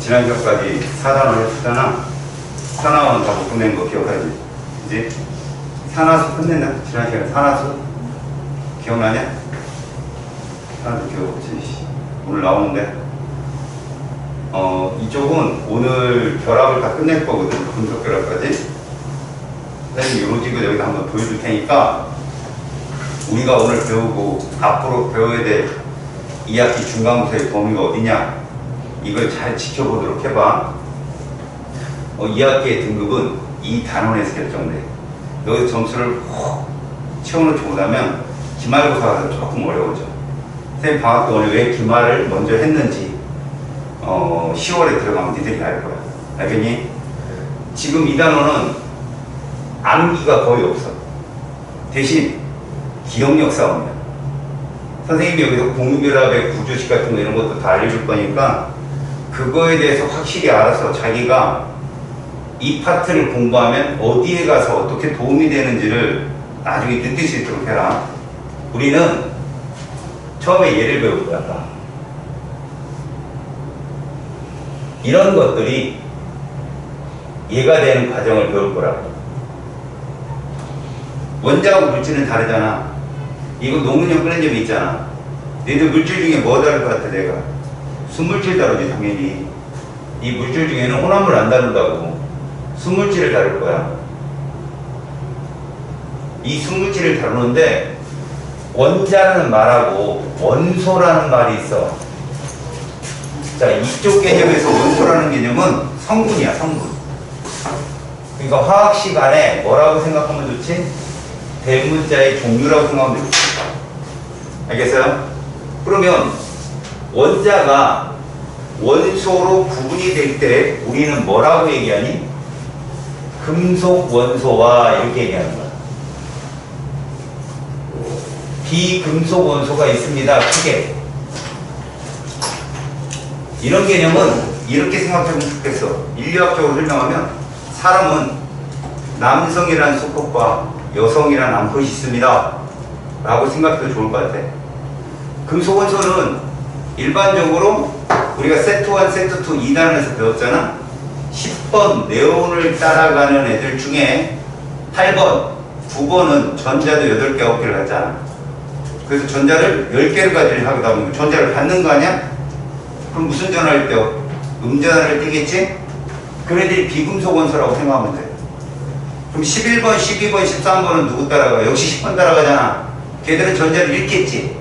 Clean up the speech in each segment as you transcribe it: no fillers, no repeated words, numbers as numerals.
지난 시간까지 4단원 했었잖아. 산화원 다 못 끝낸 거 기억하지? 이제 산화수 끝냈나? 지난 시간에 산화수 기억나냐? 산화수 기억없지. 오늘 나오는데 이쪽은 오늘 결합을 다 끝낼 거거든. 분석 결합까지. 선생님이 요로직을 여기다 한번 보여줄 테니까 우리가 오늘 배우고 앞으로 배워야 될 2학기 중간고사의 범위가 어디냐 이걸 잘 지켜보도록 해봐. 2학기의 등급은 이 단원에서 결정돼. 여기서 점수를 훅 채워놓지 못하면 기말고사가 조금 어려워져. 선생님 방학 때 오늘 왜 기말을 먼저 했는지 10월에 들어가면 니들이 알 거야. 알겠니? 지금 이 단원은 암기가 거의 없어. 대신 기억력 싸움이야. 선생님이 여기서 공유결합의 구조식 같은 거 이런 것도 다 알려줄 거니까 그거에 대해서 확실히 알아서 자기가 이 파트를 공부하면 어디에 가서 어떻게 도움이 되는지를 나중에 느낄 수 있도록 해라. 우리는 처음에 예를 배울 거야. 이런 것들이 얘가 되는 과정을 배울 거라고. 원자하고 물질은 다르잖아. 이거 논문형 끊은 점이 있잖아. 너희들 물질 중에 뭐 다를 것 같아, 내가? 순물질 다루지, 당연히. 이 물질 중에는 혼합물 안 다룬다고. 순물질을 다룰 거야. 이 순물질을 다루는데, 원자라는 말하고 원소라는 말이 있어. 자, 이쪽 개념에서 원소라는 개념은 성분이야, 성분. 그러니까 화학 시간에 뭐라고 생각하면 좋지? 대문자의 종류라고 생각하면 좋지. 알겠어요? 그러면 원자가 원소로 구분이 될 때 우리는 뭐라고 얘기하니? 금속 원소와 이렇게 얘기하는 거야. 비금속 원소가 있습니다. 크게. 이런 개념은 이렇게 생각하면 좋겠어. 인류학적으로 설명하면 사람은 남성이라는 수컷과 여성이라는 암컷이 있습니다. 라고 생각해도 좋을 것 같아. 금속 원소는 일반적으로 우리가 세트 1, 세트 2, 2단원에서 배웠잖아. 10번 네온을 따라가는 애들 중에 8번, 9번은 전자도 8개, 9개를 갖잖아. 그래서 전자를 10개를 가지려 하다 보면 전자를 받는 거 아니야? 그럼 무슨 전화를 떼어? 음전화를 떼겠지? 그런 애들이 비금속 원소라고 생각하면 돼. 그럼 11번, 12번, 13번은 누구 따라가? 역시 10번 따라가잖아. 걔들은 전자를 읽겠지.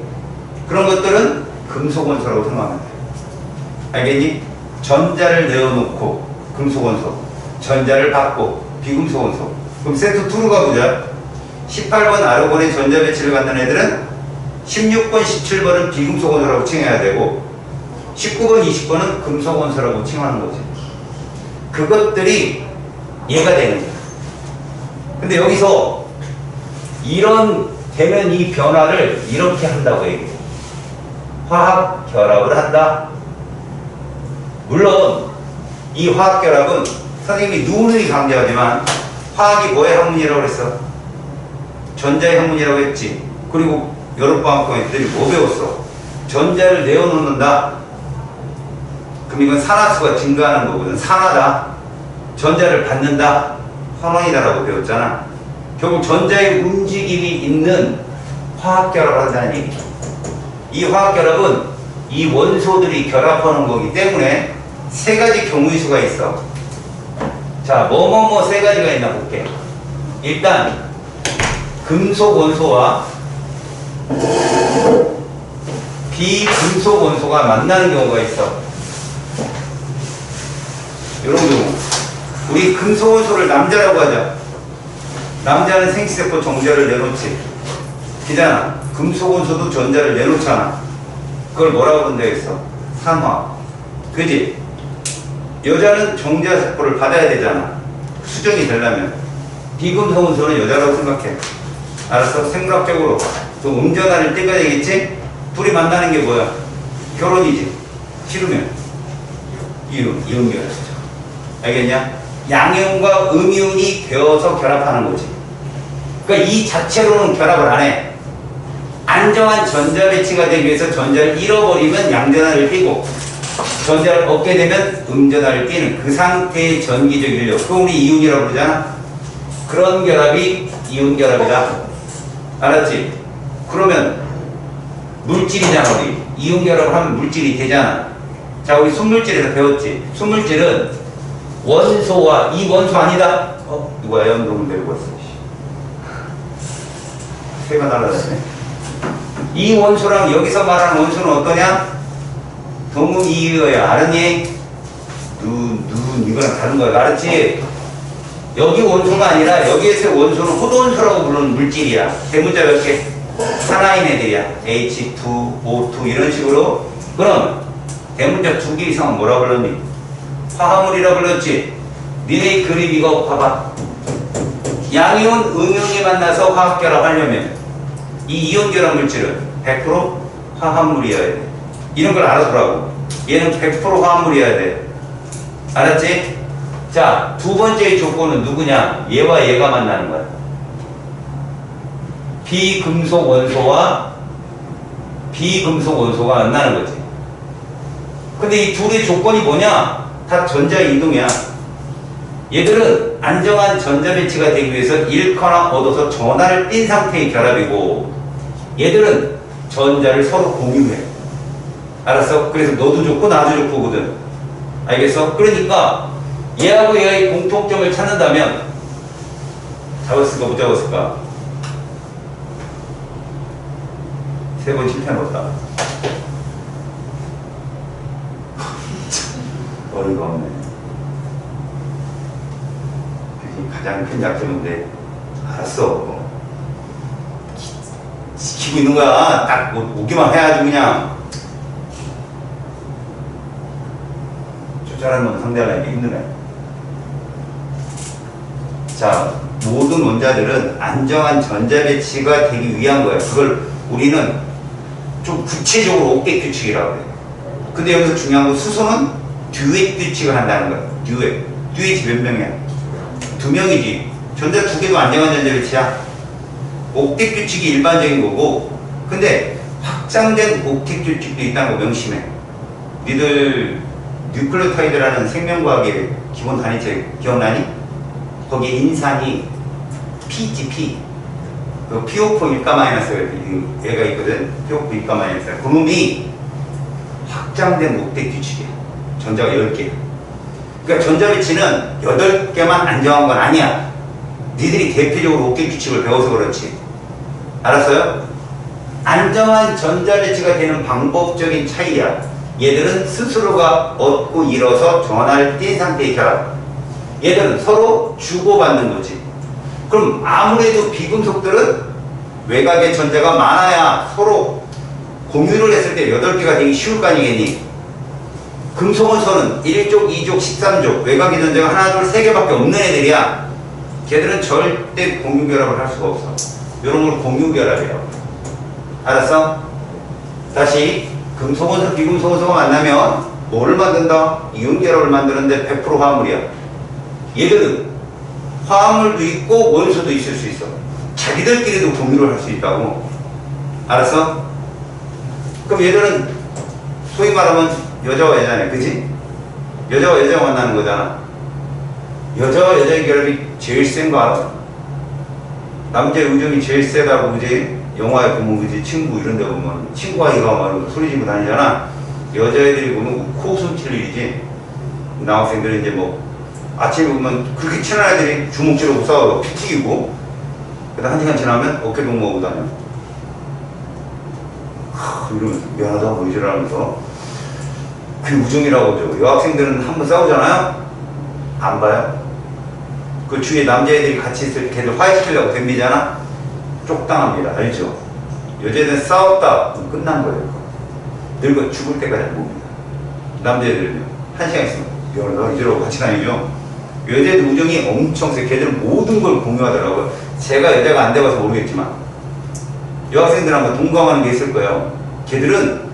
그런 것들은 금속 원소라고 생각하면 돼. 알겠니? 전자를 내어놓고 금속 원소, 전자를 받고 비금속 원소. 그럼 세트 2로 가보자. 18번 아르곤의 전자 배치를 갖는 애들은 16번, 17번은 비금속 원소라고 칭해야 되고 19번, 20번은 금속 원소라고 칭하는 거지. 그것들이 얘가 되는 거야. 근데 여기서 이런 되는 이 변화를 이렇게 한다고 얘기해요. 화학 결합을 한다. 물론 이 화학 결합은 선생님이 누누이 강조하지만 화학이 뭐의 학문이라고 그랬어? 전자의 학문이라고 했지. 그리고 여름방학 동안 애들이 뭐 배웠어? 전자를 내어놓는다. 그럼 이건 산화수가 증가하는 거거든. 산화다. 전자를 받는다. 환원이다라고 배웠잖아. 결국 전자의 움직임이 있는 화학결합을 한다는 얘기죠. 이 화학결합은 이 원소들이 결합하는 거기 때문에 세 가지 경우의 수가 있어. 자, 뭐뭐뭐 세 가지가 있나 볼게. 일단 금속 원소와 비금속 원소가 만나는 경우가 있어. 이런 경우. 우리 금속 원소를 남자라고 하자. 남자는 생시세포 정자를 내놓지. 기잖아. 금속 원소도 전자를 내놓잖아. 그걸 뭐라고 그런다 했어? 산화. 그지? 여자는 정자세포를 받아야 되잖아. 수정이 되려면. 비금속 원소는 여자라고 생각해. 알았어? 생물학적으로. 또 음전화를 떼가 되겠지? 둘이 만나는 게 뭐야? 결혼이지. 싫으면 이음 결합이죠. 알겠냐? 양이온과 음이온이 되어서 결합하는 거지. 그러니까 이 자체로는 결합을 안 해. 안정한 전자 배치가 되기 위해서 전자를 잃어버리면 양전화를 띄고 전자를 얻게 되면 음전하를 띠는 그 상태의 전기적 인력, 그거 우리 이온이라고 그러잖아. 그런 결합이 이온 결합이다. 알았지? 그러면 물질이잖아. 우리 이온 결합을 하면 물질이 되잖아. 자, 우리 순물질에서 배웠지. 순물질은 원소와, 이 원소 아니다. 누가 연동을 내고 왔어. 새가 날라다네. 이 원소랑 여기서 말하는 원소는 어떠냐? 동의어야. 알았니? 이거랑 다른 거야. 알았지? 여기 원소가 아니라 여기에서 원소는 호돈소라고 부르는 물질이야. 대문자 몇 개? 하나인 애들이야. H2, O2 이런 식으로. 그럼 대문자 2개 이상은 뭐라 불렀니? 화합물이라 불렀지. 니네 그림 이거 봐봐. 양이온, 음이온이 만나서 화학결합하려면 이 이온결합 물질은 100% 화합물이어야 돼. 이런 걸 알아두라고. 얘는 100% 화합물이어야 돼. 알았지? 자, 두 번째 조건은 누구냐? 얘와 얘가 만나는 거야. 비금속 원소와 비금속 원소가 만나는 거지. 근데 이 둘의 조건이 뭐냐? 다 전자 이동이야. 얘들은 안정한 전자 배치가 되기 위해서 잃거나 얻어서 전하를 띈 상태의 결합이고, 얘들은 전자를 서로 공유해. 알았어? 그래서 너도 좋고 나도 좋고거든. 알겠어? 그러니까 얘하고 얘의 공통점을 찾는다면 잡았을까 못 잡았을까? 세 번 실패 넣었다. 어이가 없네. 그게 가장 큰 약점인데 알았어. 지키고 있는 거야. 딱 오기만 해야지 그냥. 저런 놈 상대하기 힘드네. 자, 모든 원자들은 안정한 전자 배치가 되기 위한 거야. 그걸 우리는 좀 구체적으로 옥텟 규칙이라고 해. 근데 여기서 중요한 건 수소는 듀엣 규칙을 한다는 거야. 듀엣이 몇 명이야? 2명이지. 전자 2개도 안정한 전자 배치야. 옥텟 규칙이 일반적인 거고, 근데 확장된 옥텟 규칙도 있다는 거 명심해. 니들 뉴클레오타이드라는 생명과학의 기본 단위책 기억나니? 거기에 인산이 P지, P. 그 PO4 1가 마이너스 얘가 있거든. PO4 1가 마이너스. 그놈이 확장된 옥텟 규칙이야. 전자가 10개. 그러니까 전자 배치는 8개만 안정한 건 아니야. 니들이 대표적으로 옥텟 규칙을 배워서 그렇지. 알았어요? 안정한 전자 배치가 되는 방법적인 차이야. 얘들은 스스로가 얻고 잃어서 전하를 띈 상태의 결합. 얘들은 서로 주고받는 거지. 그럼 아무래도 비금속들은 외곽의 전자가 많아야 서로 공유를 했을 때 8개가 되기 쉬울 거 아니겠니? 금속원소는 1족, 2족, 13족 외곽의 전자가 하나, 둘, 3개밖에 없는 애들이야. 걔들은 절대 공유 결합을 할 수가 없어. 이런 걸 공유 결합이라고. 알았어? 다시 금속원소, 비금속원소가 만나면 뭐를 만든다? 이온 결합을 만드는데 100% 화합물이야. 얘들은 화합물도 있고 원소도 있을 수 있어. 자기들끼리도 공유를 할 수 있다고. 알았어? 그럼 얘들은 소위 말하면 여자와 여자네, 그지? 여자와 여자가 만나는 거잖아. 여자와 여자의 결합이 제일 센 거 알아? 남자의 우정이 제일 세다고, 그지? 영화에 보면, 그지? 친구 이런 데 보면 친구 아이가 막 소리 지르고 다니잖아. 여자애들이 보면 코웃음 칠 일이지. 남학생들은 이제 뭐 아침에 보면 그렇게 친한 애들이 주먹질하고 싸우고 피 튀기고, 그다음 1시간 지나면 어깨 동무하고 다녀. 이러면서 미안하다 뭐 이러면서. 그게 우정이라고 하죠. 여학생들은 한번 싸우잖아요? 안 봐요. 그 주위에 남자애들이 같이 있을 때 걔들 화해시키려고 덤비잖아? 쪽당합니다. 알죠? 여자애들은 싸웠다. 그럼 끝난 거예요. 늙어 죽을 때까지 안 봅니다. 남자애들은요. 1시간 있으면 미안하다 이러고 같이 다니죠. 여자애들 우정이 엄청 세. 걔들은 모든 걸 공유하더라고요. 제가 여자가 안 돼봐서 모르겠지만 여학생들하고 동감하는 게 있을 거예요. 걔들은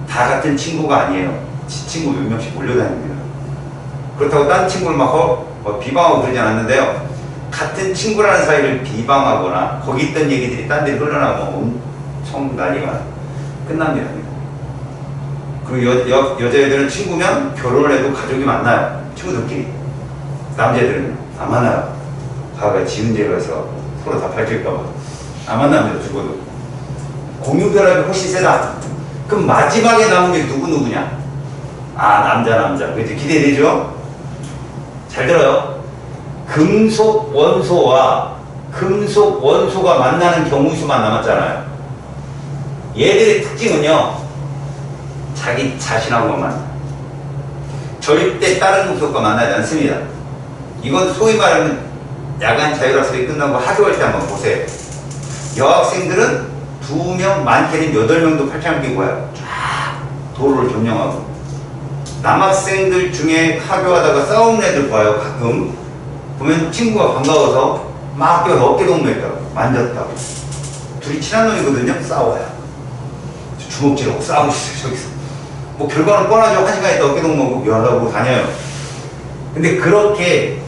다 같은 친구가 아니에요. 친구 몇 명씩 몰려다닙니다. 그렇다고 딴 친구를 막 비방하고 그러지 않았는데요. 같은 친구라는 사이를 비방하거나 거기 있던 얘기들이 딴 데로 흘러나가면 엄청 난리가 끝납니다. 그리고 여자애들은 친구면 결혼을 해도 가족이 만나요. 친구들끼리. 남자애들은 안 만나요. 가가 지은 데 가서 서로 다 밝힐까봐. 안 만납니다, 죽어도. 공유결합이 훨씬 세다. 그럼 마지막에 남은 게 누구냐? 아, 남자. 그치? 기대되죠? 잘 들어요. 금속 원소와 금속 원소가 만나는 경우수만 남았잖아요. 얘들의 특징은요, 자기 자신하고만 만나. 절대 다른 금속과 만나지 않습니다. 이건 소위 말하면 야간 자율학습이 끝나고 학교할 때 한번 보세요. 여학생들은 2명, 많게는 8명도 팔짱 끼고 와요. 쫙 도로를 점령하고. 남학생들 중에 하교하다가 싸우는 애들 봐요. 가끔 보면 친구가 반가워서 막 뛰어서 어깨 동무했다고 만졌다고. 둘이 친한 놈이거든요. 싸워요. 주먹질하고 싸우고 있어요. 저기서 뭐 결과는 뻔하죠. 1시간 있다 어깨 동무하고 미안하고 다녀요. 근데 그렇게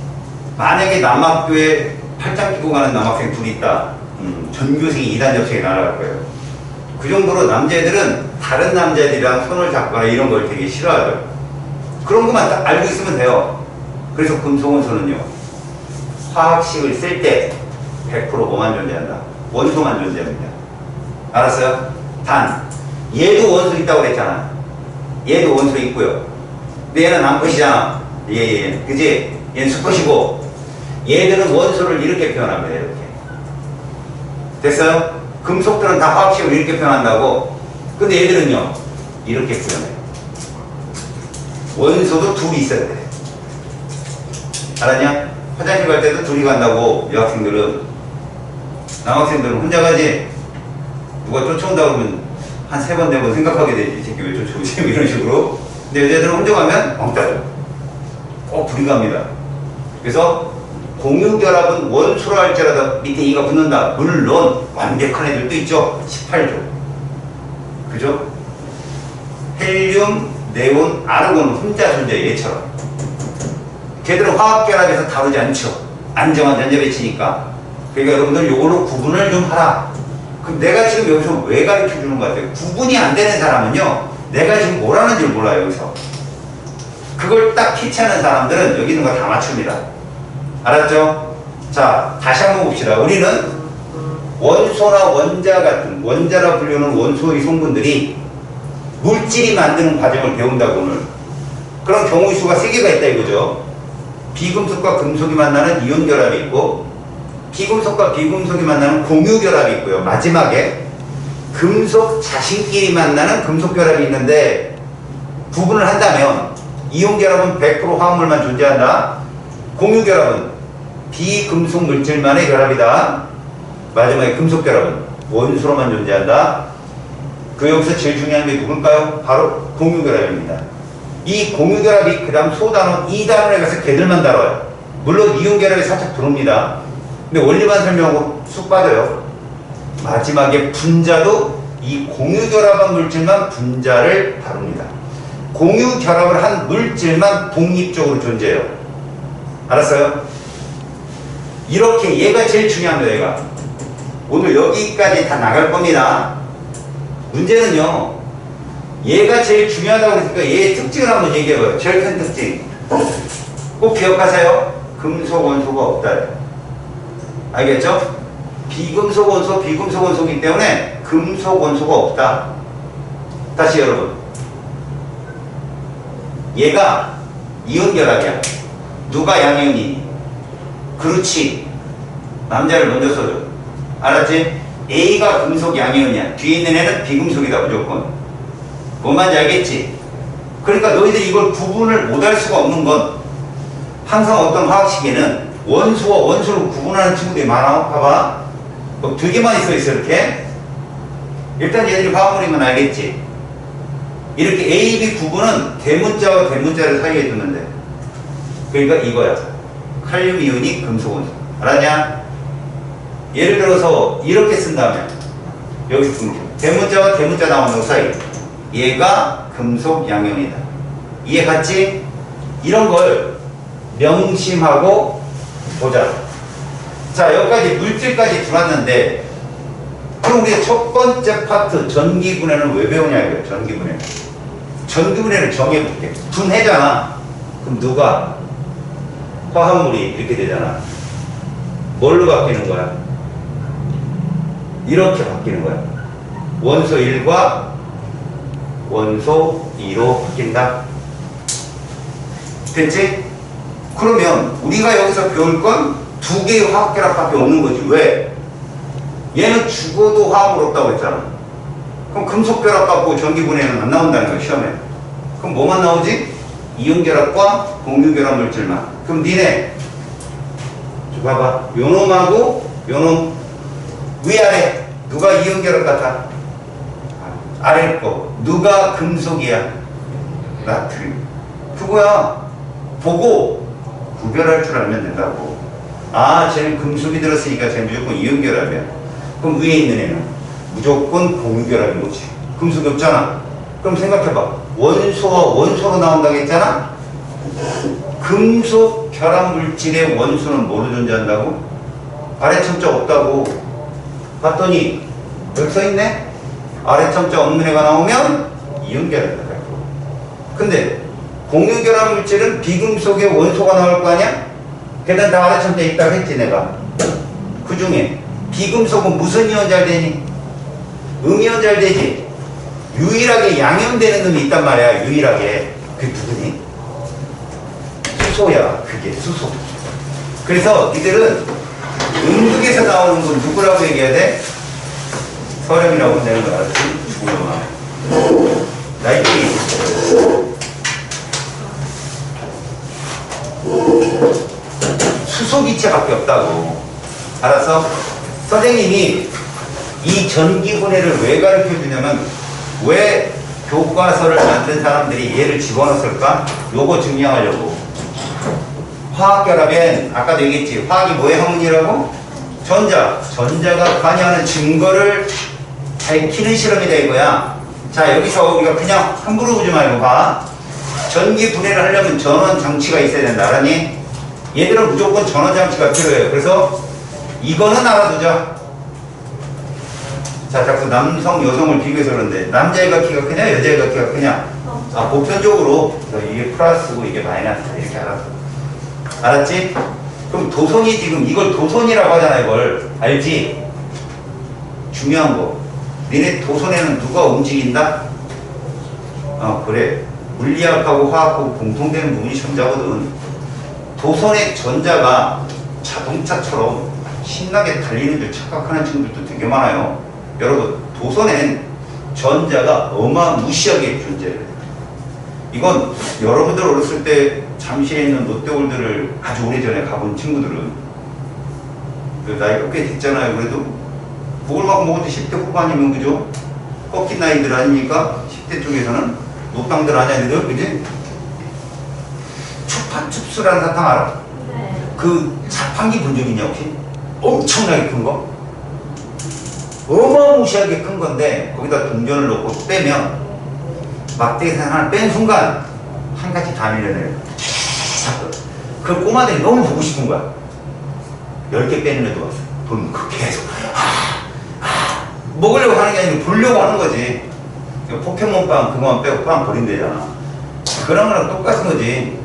만약에 남학교에 팔짱 끼고 가는 남학생 둘이 있다. 전교생이 2단 접촉에 날아갈 거예요. 그 정도로 남자애들은 다른 남자애들이랑 손을 잡거나 이런 걸 되게 싫어하죠. 그런 것만 딱 알고 있으면 돼요. 그래서 금속원소는요, 화학식을 쓸 때 100% 뭐만 존재한다? 원소만 존재합니다. 알았어요? 단, 얘도 원소 있다고 그랬잖아. 얘도 원소 있고요. 근데 얘는 암컷이잖아. 예. 그지? 얘는 수컷이고, 얘들은 원소를 이렇게 표현합니다. 이렇게. 됐어요? 금속들은 다 화학식을 이렇게 표현한다고. 근데 얘들은요, 이렇게 표현해요. 원소도 둘이 있어야 돼. 알았냐? 화장실 갈 때도 둘이 간다고. 여학생들은. 남학생들은 혼자 가지. 누가 쫓아온다 그러면 한 3번, 4번 생각하게 되지. 이 새끼 왜 쫓아오지? 이런 식으로. 근데 여자들은 혼자 가면 엉따죠. 꼭 둘이 갑니다. 그래서 공유결합은 원소로 할지라도 밑에 이가 붙는다. 물론 완벽한 애들도 있죠. 18조. 그죠? 헬륨, 네온, 아르곤은 혼자 존재해. 얘처럼. 걔들은 화학결합에서 다루지 않죠. 안정한 전자 배치니까. 그러니까 여러분들 이걸로 구분을 좀 하라. 그럼 내가 지금 여기서 왜 가르쳐 주는 것 같아요? 구분이 안 되는 사람은요, 내가 지금 뭘 하는지 몰라요. 여기서 그걸 딱 캐치하는 사람들은 여기 있는 거 다 맞춥니다. 알았죠? 자, 다시 한번 봅시다. 우리는 원소나 원자 같은, 원자라 불리는 원소의 성분들이 물질이 만드는 과정을 배운다고 오늘. 그런 경우의 수가 3개가 있다 이거죠. 비금속과 금속이 만나는 이온 결합이 있고, 비금속과 비금속이 만나는 공유 결합이 있고요. 마지막에 금속 자신끼리 만나는 금속 결합이 있는데, 구분을 한다면 이온 결합은 100% 화합물만 존재한다. 공유 결합은 비금속 물질만의 결합이다. 마지막에 금속 결합은 원소로만 존재한다. 그 여기서 제일 중요한 게 누굴까요? 바로 공유 결합입니다. 이 공유 결합이 그 다음 소단원 2단원에 가서 걔들만 다뤄요. 물론 이온 결합이 살짝 들어옵니다. 근데 원리만 설명하고 쑥 빠져요. 마지막에 분자도 이 공유 결합한 물질만 분자를 다룹니다. 공유 결합을 한 물질만 독립적으로 존재해요. 알았어요? 이렇게 얘가 제일 중요합니다. 얘가 오늘 여기까지 다 나갈 겁니다. 문제는요, 얘가 제일 중요하다고 했으니까 얘의 특징을 한번 얘기해봐요. 제일 큰 특징 꼭 기억하세요. 금속 원소가 없다. 알겠죠? 비금속 원소, 비금속 원소이기 때문에 금속 원소가 없다. 다시 여러분, 얘가 이온 결합이야. 누가 양이온이니? 그렇지. 남자를 먼저 써줘. 알았지? A가 금속 양이온이야. 뒤에 있는 애는 비금속이다 무조건. 뭔 말인지 알겠지? 그러니까 너희들이 이걸 구분을 못할 수가 없는 건, 항상 어떤 화학식에는 원소와 원소를 구분하는 친구들이 많아. 봐봐. 뭐 되게 많이 써있어 이렇게. 일단 얘들이 화합물인 건 알겠지? 이렇게 A, B 구분은 대문자와 대문자를 사이에 두면 돼. 그러니까 이거야. 칼륨 이온이 금속 원소. 알았냐? 예를 들어서 이렇게 쓴다면, 여기서 금속, 대문자와 대문자 나오는 사이, 얘가 금속 양이온이다. 이해 갔지? 이런 걸 명심하고 보자. 자, 여기까지 물질까지 들어왔는데, 그럼 우리 첫 번째 파트 전기분해는 왜 배우냐 이거예요. 전기분해. 전기분해를 정해볼게. 분해잖아. 그럼 누가? 화합물이 이렇게 되잖아. 뭘로 바뀌는 거야? 이렇게 바뀌는 거야. 원소 1과 원소 2로 바뀐다. 됐지? 그러면 우리가 여기서 배울 건 두 개의 화학결합밖에 없는 거지. 왜? 얘는 죽어도 화합물 없다고 했잖아. 그럼 금속결합 갖고 전기분해는 안 나온다는 거야, 시험에. 그럼 뭐만 나오지? 이온결합과 공유결합 물질만. 그럼 니네 봐봐. 요놈하고 요놈 위아래 누가 이온결합 같아? 아래 거 누가 금속이야? 나트륨. 그거야. 보고 구별할 줄 알면 된다고. 아, 쟤는 금속이 들었으니까 쟤는 무조건 이온결합이야. 그럼 위에 있는 애는 무조건 공유결합인 거지. 금속이 없잖아. 그럼 생각해봐. 원소와 원소로 나온다고 했잖아? 금속 결합 물질의 원소는 뭐로 존재한다고? 아래 첨자 없다고. 봤더니 여기 써있네? 아래 첨자 없는 애가 나오면 이온결합이다. 근데 공유결합 물질은 비금속의 원소가 나올 거 아니야? 계단 다 아래 첨자 있다고 했지 내가. 그 중에 비금속은 무슨 이온 잘 되니? 음이온 잘 되지. 유일하게 양염되는 놈이 있단 말이야. 유일하게. 그게 누구니? 수소야. 그게 수소. 그래서 니들은 음극에서 나오는 건 누구라고 얘기해야 돼? 서령이라고 되는 거 알았지? 죽으려마. 나이키. 수소기체밖에 없다고. 알았어? 선생님이 이 전기분해를 왜 가르쳐 주냐면, 왜 교과서를 만든 사람들이 얘를 집어넣었을까? 요거 증명하려고. 화학결합엔 아까도 얘기했지. 화학이 뭐의 항문이라고? 전자. 전자가 관여하는 증거를 밝히는 실험이다 이거야. 자, 여기서 우리가 그냥 함부로 보지 말고 봐. 전기 분해를 하려면 전원 장치가 있어야 된다. 알았니? 얘들은 무조건 전원 장치가 필요해요. 그래서 이거는 알아두자. 자, 자꾸 남성, 여성을 비교해서 그러는데 남자애가 키가 크냐, 여자애가 키가 크냐? 아, 보편적으로 이게 플러스고 이게 마이너스다. 이렇게 알았어. 알았지? 그럼 도선이 지금 이걸 도선이라고 하잖아. 이걸 알지? 중요한 거. 니네 도선에는 누가 움직인다? 그래. 물리학하고 화학하고 공통되는 부분이 전자거든. 도선의 전자가 자동차처럼 신나게 달리는 줄 착각하는 친구들도 되게 많아요. 여러분, 도선엔 전자가 어마무시하게 존재해요. 이건 여러분들 어렸을 때 잠실에 있는 롯데월드를 아주 오래전에 가본 친구들은 나이가 꽤 됐잖아요. 그래도 먹을 만큼 먹을 때 10대 후반이면 그죠? 꺾인 나이들 아닙니까? 10대 쪽에서는 노땅들 아냐 애들 그지? 추파춥스라는 사탕 알아? 네. 그 자판기 본 적 있냐 혹시? 엄청나게 큰 거? 어마무시하게 큰 건데 거기다 동전을 넣고 빼면 막대기에서 하나 뺀 순간 한 가지 다 밀려내요. 그 꼬마들이 너무 보고 싶은 거야. 10개 빼는 애도 왔어. 돈 계속 먹으려고 하는 게 아니고 보려고 하는 거지. 포켓몬빵 그거만 빼고 빵 버린대잖아. 그런 거랑 똑같은 거지.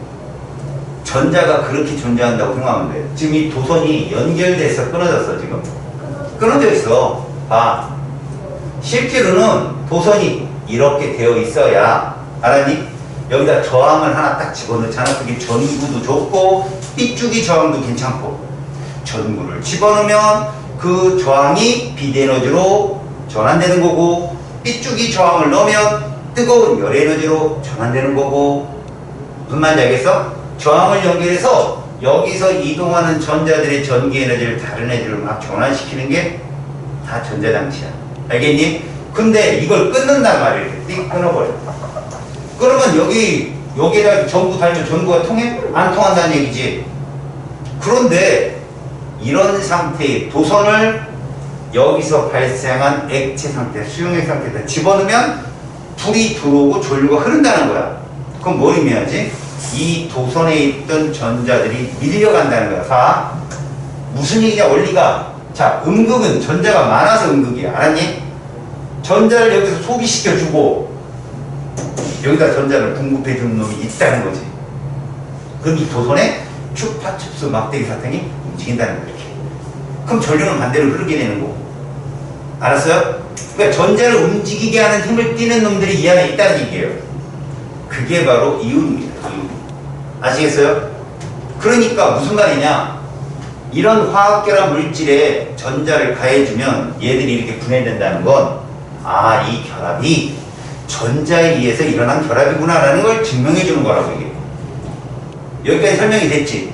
전자가 그렇게 존재한다고 생각하면 돼. 지금 이 도선이 연결돼서 끊어졌어. 지금 끊어져 있어. 봐. 실제로는 도선이 이렇게 되어 있어야, 알았니? 여기다 저항을 하나 딱 집어넣잖아. 그게 전구도 좋고 삐죽이 저항도 괜찮고. 전구를 집어넣으면 그 저항이 비대에너지로 전환되는 거고, 삐죽이 저항을 넣으면 뜨거운 열에너지로 전환되는 거고. 무슨 말인지 알겠어? 저항을 연결해서 여기서 이동하는 전자들의 전기에너지를 다른 애들로 막 전환시키는 게 다 전자장치야. 알겠니? 근데 이걸 끊는단 말이야. 띡 끊어버려. 그러면 여기에다 전구 달면 전구가 통해? 안 통한다는 얘기지. 그런데 이런 상태의 도선을 여기서 발생한 액체 상태, 수용액 상태에다 집어넣으면 불이 들어오고 전류가 흐른다는 거야. 그럼 뭘 의미하지? 이 도선에 있던 전자들이 밀려간다는 거야. 봐. 무슨 얘기냐, 원리가. 자, 음극은 전자가 많아서 음극이야. 알았니? 전자를 여기서 소비시켜주고 여기다 전자를 공급해 주는 놈이 있다는 거지. 그럼 이 도선에 추파춥수 막대기 사탕이 움직인다는 거야. 이렇게. 그럼 전류는 반대로 흐르게 되는 거고. 알았어요? 그러니까 전자를 움직이게 하는 힘을 띠는 놈들이 이 안에 있다는 얘기예요. 그게 바로 이온입니다. 이온. 아시겠어요? 그러니까 무슨 말이냐? 이런 화학결합 물질에 전자를 가해주면 얘들이 이렇게 분해된다는 건, 아, 이 결합이 전자에 의해서 일어난 결합이구나라는 걸 증명해 주는 거라고 이게. 여기까지 설명이 됐지?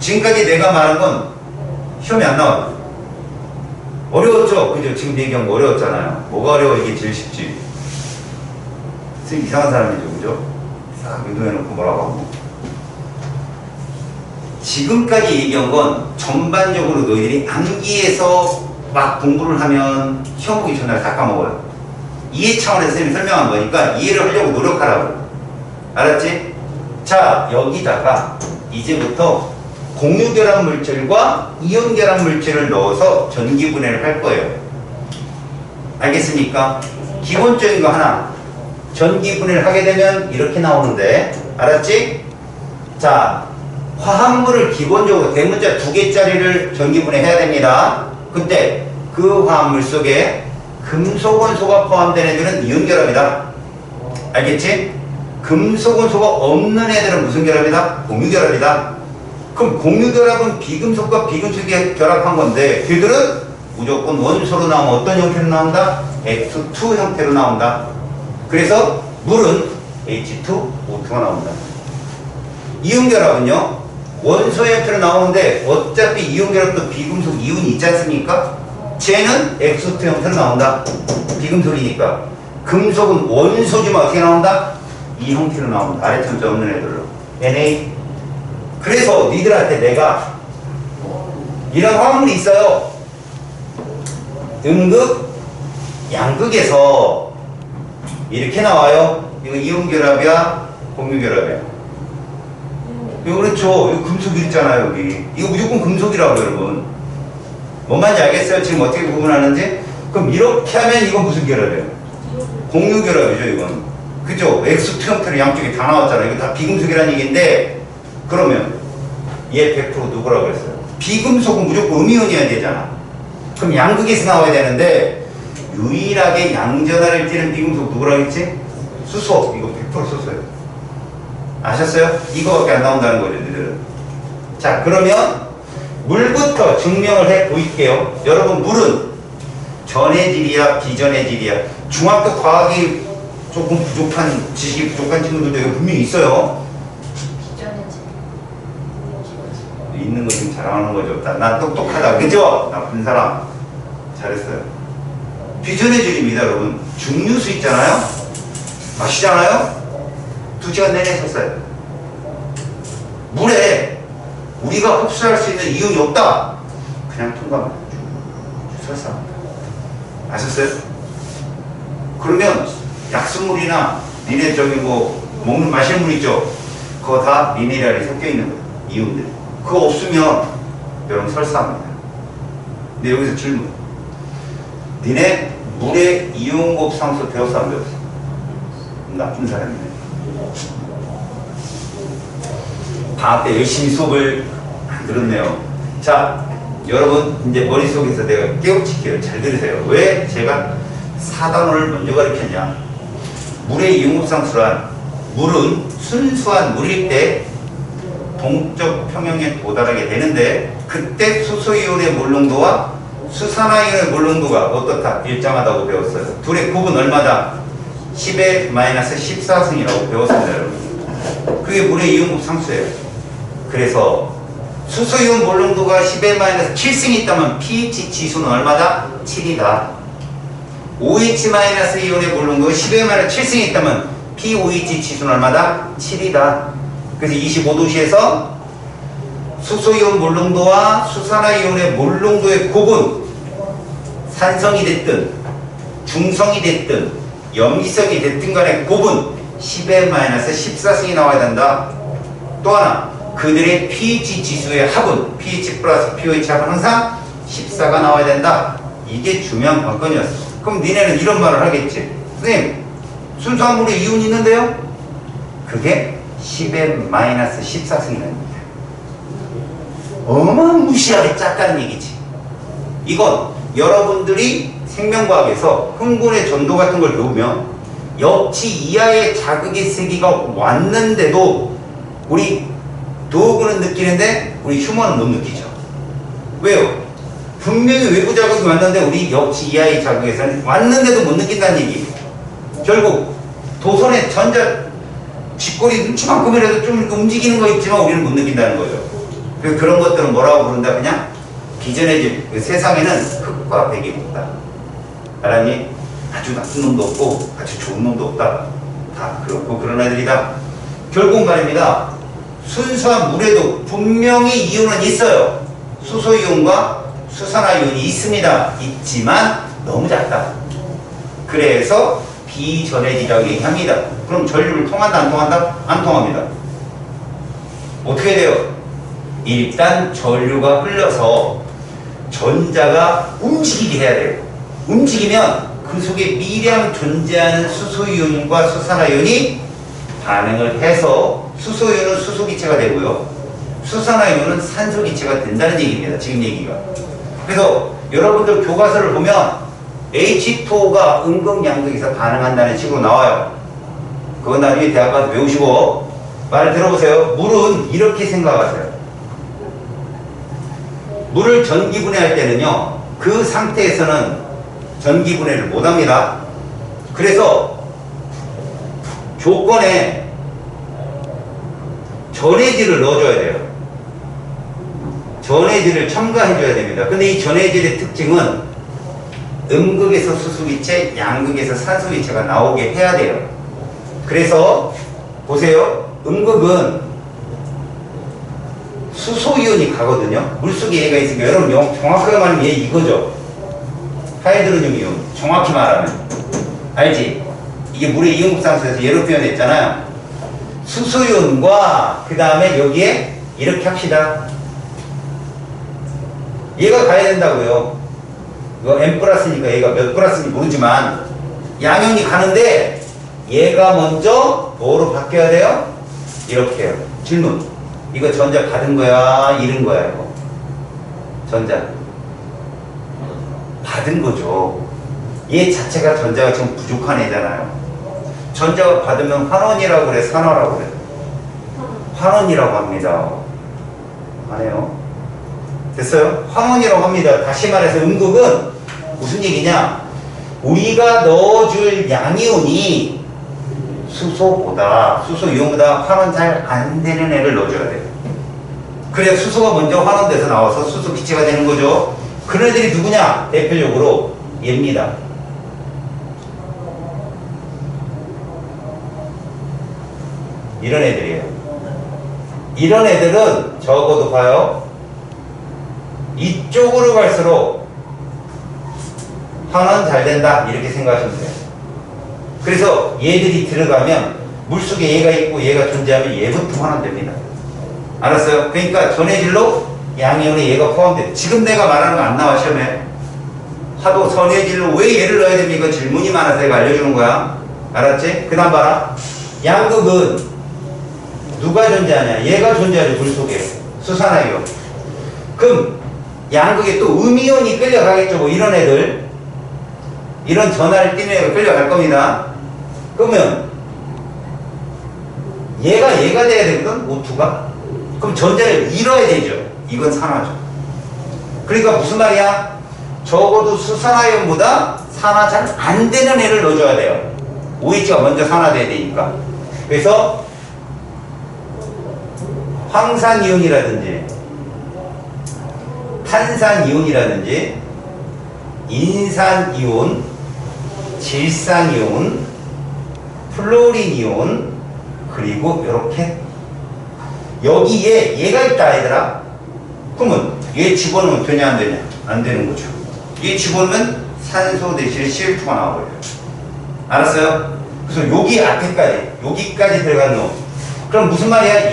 지금까지 내가 말한 건 시험에 안 나와요. 어려웠죠? 그죠? 지금 얘기한 거 어려웠잖아요. 뭐가 어려워? 이게 제일 쉽지. 선생님 이상한 사람이죠. 그죠? 싹 운동해놓고 뭐라고 하고. 지금까지 얘기한 건 전반적으로 너희들이 암기에서 막 공부를 하면 시험 보기 전날 다 까먹어요. 이해 차원에서 선생님이 설명한 거니까 이해를 하려고 노력하라고. 알았지? 자, 여기다가 이제부터 공유결합 물질과 이온결합 물질을 넣어서 전기분해를 할 거예요. 알겠습니까? 기본적인 거 하나. 전기분해를 하게 되면 이렇게 나오는데, 알았지? 자, 화합물을 기본적으로 대문자 2개짜리를 전기분해해야 됩니다. 근데 그 화합물 속에 금속원소가 포함된 애들은 이온결합이다. 알겠지? 금속원소가 없는 애들은 무슨 결합이다? 공유결합이다. 그럼 공유결합은 비금속과 비금속이 결합한 건데 걔들은 무조건 원소로 나오면 어떤 형태로 나온다? X2 형태로 나온다. 그래서 물은 H2O2가 나온다. 이온결합은요, 원소 형태로 나오는데 어차피 이온결합도 비금속 이온이 있지 않습니까? 쟤는 X2 형태로 나온다. 비금속이니까. 금속은 원소지만 어떻게 나온다? 이 형태로 나온다. 아래천자 없는 애들로. Na. 그래서 니들한테 내가 이런 화합물이 있어요. 음극, 양극에서 이렇게 나와요. 이거 이온결합이야, 공유결합이야. 이거 그렇죠. 이거 금속이 있잖아요, 여기. 이거 무조건 금속이라고요, 여러분. 뭔 말인지 알겠어요? 지금 어떻게 구분하는지? 그럼 이렇게 하면 이건 무슨 결합이에요? 공유결합이죠, 이건. 그죠? X2 형태로 양쪽이 다 나왔잖아요. 이거 다 비금속이라는 얘기인데, 그러면 얘 100% 누구라고 그랬어요? 비금속은 무조건 음이온이어야 되잖아. 그럼 양극에서 나와야 되는데, 유일하게 양전하를 띠는 비금속 누구라고 했지? 수소. 이거 100% 수소예요. 아셨어요? 이거밖에 안 나온다는 거죠, 너희들은. 자, 그러면 물부터 증명을 해 보일게요. 여러분, 물은 전의 질이야, 비전의 질이야. 중학교 과학이 조금 부족한, 지식이 부족한 친구들도 여기 분명히 있어요. 있는 거 지금 자랑하는 거죠. 난 똑똑하다. 그죠? 나쁜 사람. 잘했어요. 비전의 질입니다, 여러분. 중류수 있잖아요? 마시잖아요? 2시간 내내 섰어요. 물에 우리가 흡수할 수 있는 이온이 없다. 그냥 통과만 설사. 아셨어요? 그러면 약수물이나 니네 저기 뭐 먹는 마실 물 있죠? 그거 다 미네랄이 섞여 있는 거예요. 이온들. 그거 없으면 여러분 설사합니다. 근데 여기서 질문. 니네 물의 이온곱 상수 배웠어 안 배웠어? 나쁜 사람이네. 방학 때 열심히 수업을 안 들었네요. 자, 여러분 이제 머릿속에서 내가 깨우칠게요. 잘 들으세요. 왜 제가 4단원을 먼저 가르쳤냐? 물의 이온곱상수란, 물은 순수한 물일 때 동적 평형에 도달하게 되는데, 그때 수소이온의 몰농도와 수산화이온의 몰농도가 어떻다? 일정하다고 배웠어요. 둘의 곱은 얼마다? 10의 마이너스 14승이라고 배웠습니다, 여러분. 그게 물의 이온곱상수예요. 그래서 수소이온 몰농도가 10의 마이너스 7승이 있다면 pH 지수는 얼마다? 7이다. OH 마이너스 이온의 몰농도가 10의 마이너스 7승이 있다면 pOH 지수는 얼마다? 7이다. 그래서 25도씨에서 수소이온 몰농도와 수산화이온의 몰농도의 곱은 산성이 됐든 중성이 됐든 염기성이 됐든 간에 곱은 10의 마이너스 14승이 나와야 된다. 또 하나, 그들의 pH 지수의 합은 pH 플러스 pOH 합은 항상 14가 나와야 된다. 이게 중요한 관건이었어. 그럼 니네는 이런 말을 하겠지. 선생님, 순수한 물에 이온이 있는데요? 그게 10의 마이너스 14승이랍니다. 어마무시하게 작다는 얘기지. 이건 여러분들이 생명과학에서 흥분의 전도 같은 걸 배우면 역치 이하의 자극의 세기가 왔는데도 우리 도구는 느끼는데 우리 휴먼은 못 느끼죠. 왜요? 분명히 외부 자극이 왔는데 우리 역치 이하의 자극에서는 왔는데도 못 느낀다는 얘기. 결국 도선의 전자 쥐꼬리 눈치만큼이라도 좀 움직이는 거 있지만 우리는 못 느낀다는 거죠. 그래서 그런 것들은 뭐라고 부른다? 그냥 비전의 집. 그 세상에는 흙과 백이 없다. 알았니? 아주 나쁜 놈도 없고 아주 좋은 놈도 없다. 다 그렇고 그런 애들이다. 결국 말입니다. 순수한 물에도 분명히 이온은 있어요. 수소이온과 수산화이온이 있습니다. 있지만 너무 작다. 그래서 비전해지라고 얘기합니다. 그럼 전류를 통한다 안 통한다? 안 통합니다. 어떻게 돼요? 일단 전류가 흘러서 전자가 움직이게 해야 돼요. 움직이면 그 속에 미량 존재하는 수소이온과 수산화이온이 반응을 해서 수소이온은 수소기체가 되고요. 수산화이온은 산소기체가 된다는 얘기입니다. 지금 얘기가. 그래서 여러분들 교과서를 보면 H2O가 음극양극에서 반응한다는 식으로 나와요. 그건 나중에 대학 가서 배우시고 말을 들어보세요. 물은 이렇게 생각하세요. 물을 전기분해할 때는요, 그 상태에서는 전기분해를 못합니다. 그래서 조건에 전해질을 넣어줘야 돼요. 전해질을 첨가해줘야 됩니다. 근데 이 전해질의 특징은 음극에서 수소기체, 양극에서 산소기체가 나오게 해야 돼요. 그래서 보세요. 음극은 수소이온이 가거든요. 물속에 얘가 있으니까 여러분 정확하게 말하면 얘 이거죠. 하이드로늄 이온. 정확히 말하면 알지? 이게 물의 이온급상수에서 얘로 표현했잖아요. 수소이온과 그 다음에 여기에 이렇게 합시다. 얘가 가야 된다고요. 이거 M 플러스니까 얘가 몇 플러스인지 모르지만 양연이 가는데 얘가 먼저 뭐로 바뀌어야 돼요? 이렇게요. 질문. 이거 전자 받은 거야? 잃은 거야? 이거 전자 받은 거죠. 얘 자체가 전자가 지금 부족한 애잖아요. 전자가 받으면 환원이라고 그래? 산화라고 그래? 환원이라고 합니다. 안 해요? 됐어요? 환원이라고 합니다. 다시 말해서 음극은 무슨 얘기냐? 우리가 넣어줄 양이온이 수소이온보다 환원 잘 안 되는 애를 넣어줘야 돼요. 그래야 수소가 먼저 환원돼서 나와서 수소 기체가 되는 거죠. 그런 애들이 누구냐? 대표적으로 얘입니다. 이런 애들이에요. 이런 애들은 적어도 봐요. 이쪽으로 갈수록 환원 잘 된다 이렇게 생각하시면 돼요. 그래서 얘들이 들어가면 물속에 얘가 있고 얘가 존재하면 얘부터 환원됩니다. 알았어요? 그러니까 전해질로 양이온에 얘가 포함돼요. 지금 내가 말하는 거 안 나와 시험에. 하도 전해질로 왜 얘를 넣어야 됩니까? 질문이 많아서 내가 알려주는 거야. 알았지? 그 다음 봐라. 양극은 누가 존재하냐? 얘가 존재하죠. 물속에. 수산화이온. 그럼 양극에 또 음이온이 끌려가겠죠. 뭐 이런 애들. 이런 전하를 띠는 애가 끌려갈 겁니다. 그러면 얘가 돼야 되거든. O2가. 그럼 전자를 잃어야 되죠. 이건 산화죠. 그러니까 무슨 말이야? 적어도 수산화이온보다 산화 잘 안 되는 애를 넣어줘야 돼요. OH가 먼저 산화돼야 되니까. 그래서 황산이온이라든지 탄산이온이라든지 인산이온, 질산이온, 플로린이온, 그리고 이렇게 여기에 얘가 있다 얘들아. 그러면 얘 집어넣으면 되냐 안 되냐? 안 되는 거죠. 얘 집어넣으면 산소 대신에 CO2가 나와버려요. 알았어요? 그래서 여기 여기까지 들어간 놈. 그럼 무슨 말이야?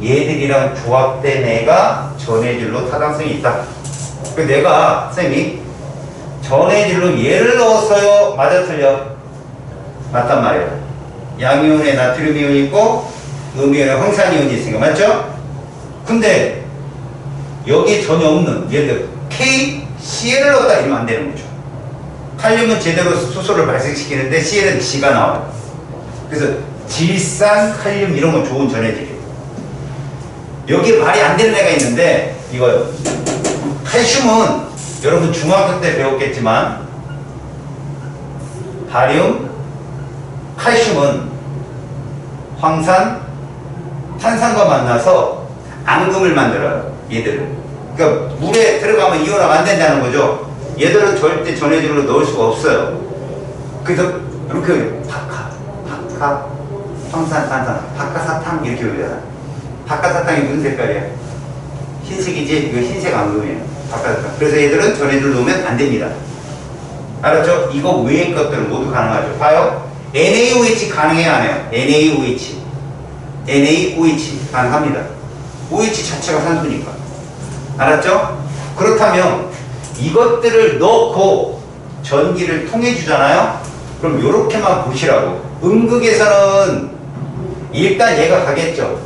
얘들이랑 조합된 애가 전해질로 타당성이 있다. 그래서 내가 쌤이 전해질로 얘를 넣었어요. 맞아 틀려? 맞단 말이에요. 양이온에 나트륨 이온이 있고 음이온에 황산 이온이 있으니까 맞죠? 근데 여기에 전혀 없는 예를 들어 KCl을 넣었다 이러면 안 되는 거죠. 칼륨은 제대로 수소를 발생시키는데 CL은 G가 나와요. 그래서 질산, 칼륨 이런 건 좋은 전해질이에요. 여기에 말이 안 되는 애가 있는데 이거요. 칼슘은 여러분 중학교 때 배웠겠지만 바리움, 칼슘은 황산, 탄산과 만나서 앙금을 만들어요. 얘들은. 그러니까 물에 들어가면 이온화가 안 된다는 거죠. 얘들은 절대 전해질로 넣을 수가 없어요. 그래서 이렇게 박하, 황산, 탄산, 박하사탕 이렇게 그러잖아. 박하사탕이 무슨 색깔이야? 흰색이지? 이거 흰색 앙금이에요. 박하사탕. 그래서 얘들은 전해질로 넣으면 안 됩니다. 알았죠? 이거 외의 것들은 모두 가능하죠. 봐요. NaOH 가능해요, 안 해요? NaOH. NaOH 가능합니다. OH 자체가 산소니까. 알았죠? 그렇다면 이것들을 넣고 전기를 통해 주잖아요? 그럼 요렇게만 보시라고. 음극에서는 일단 얘가 가겠죠.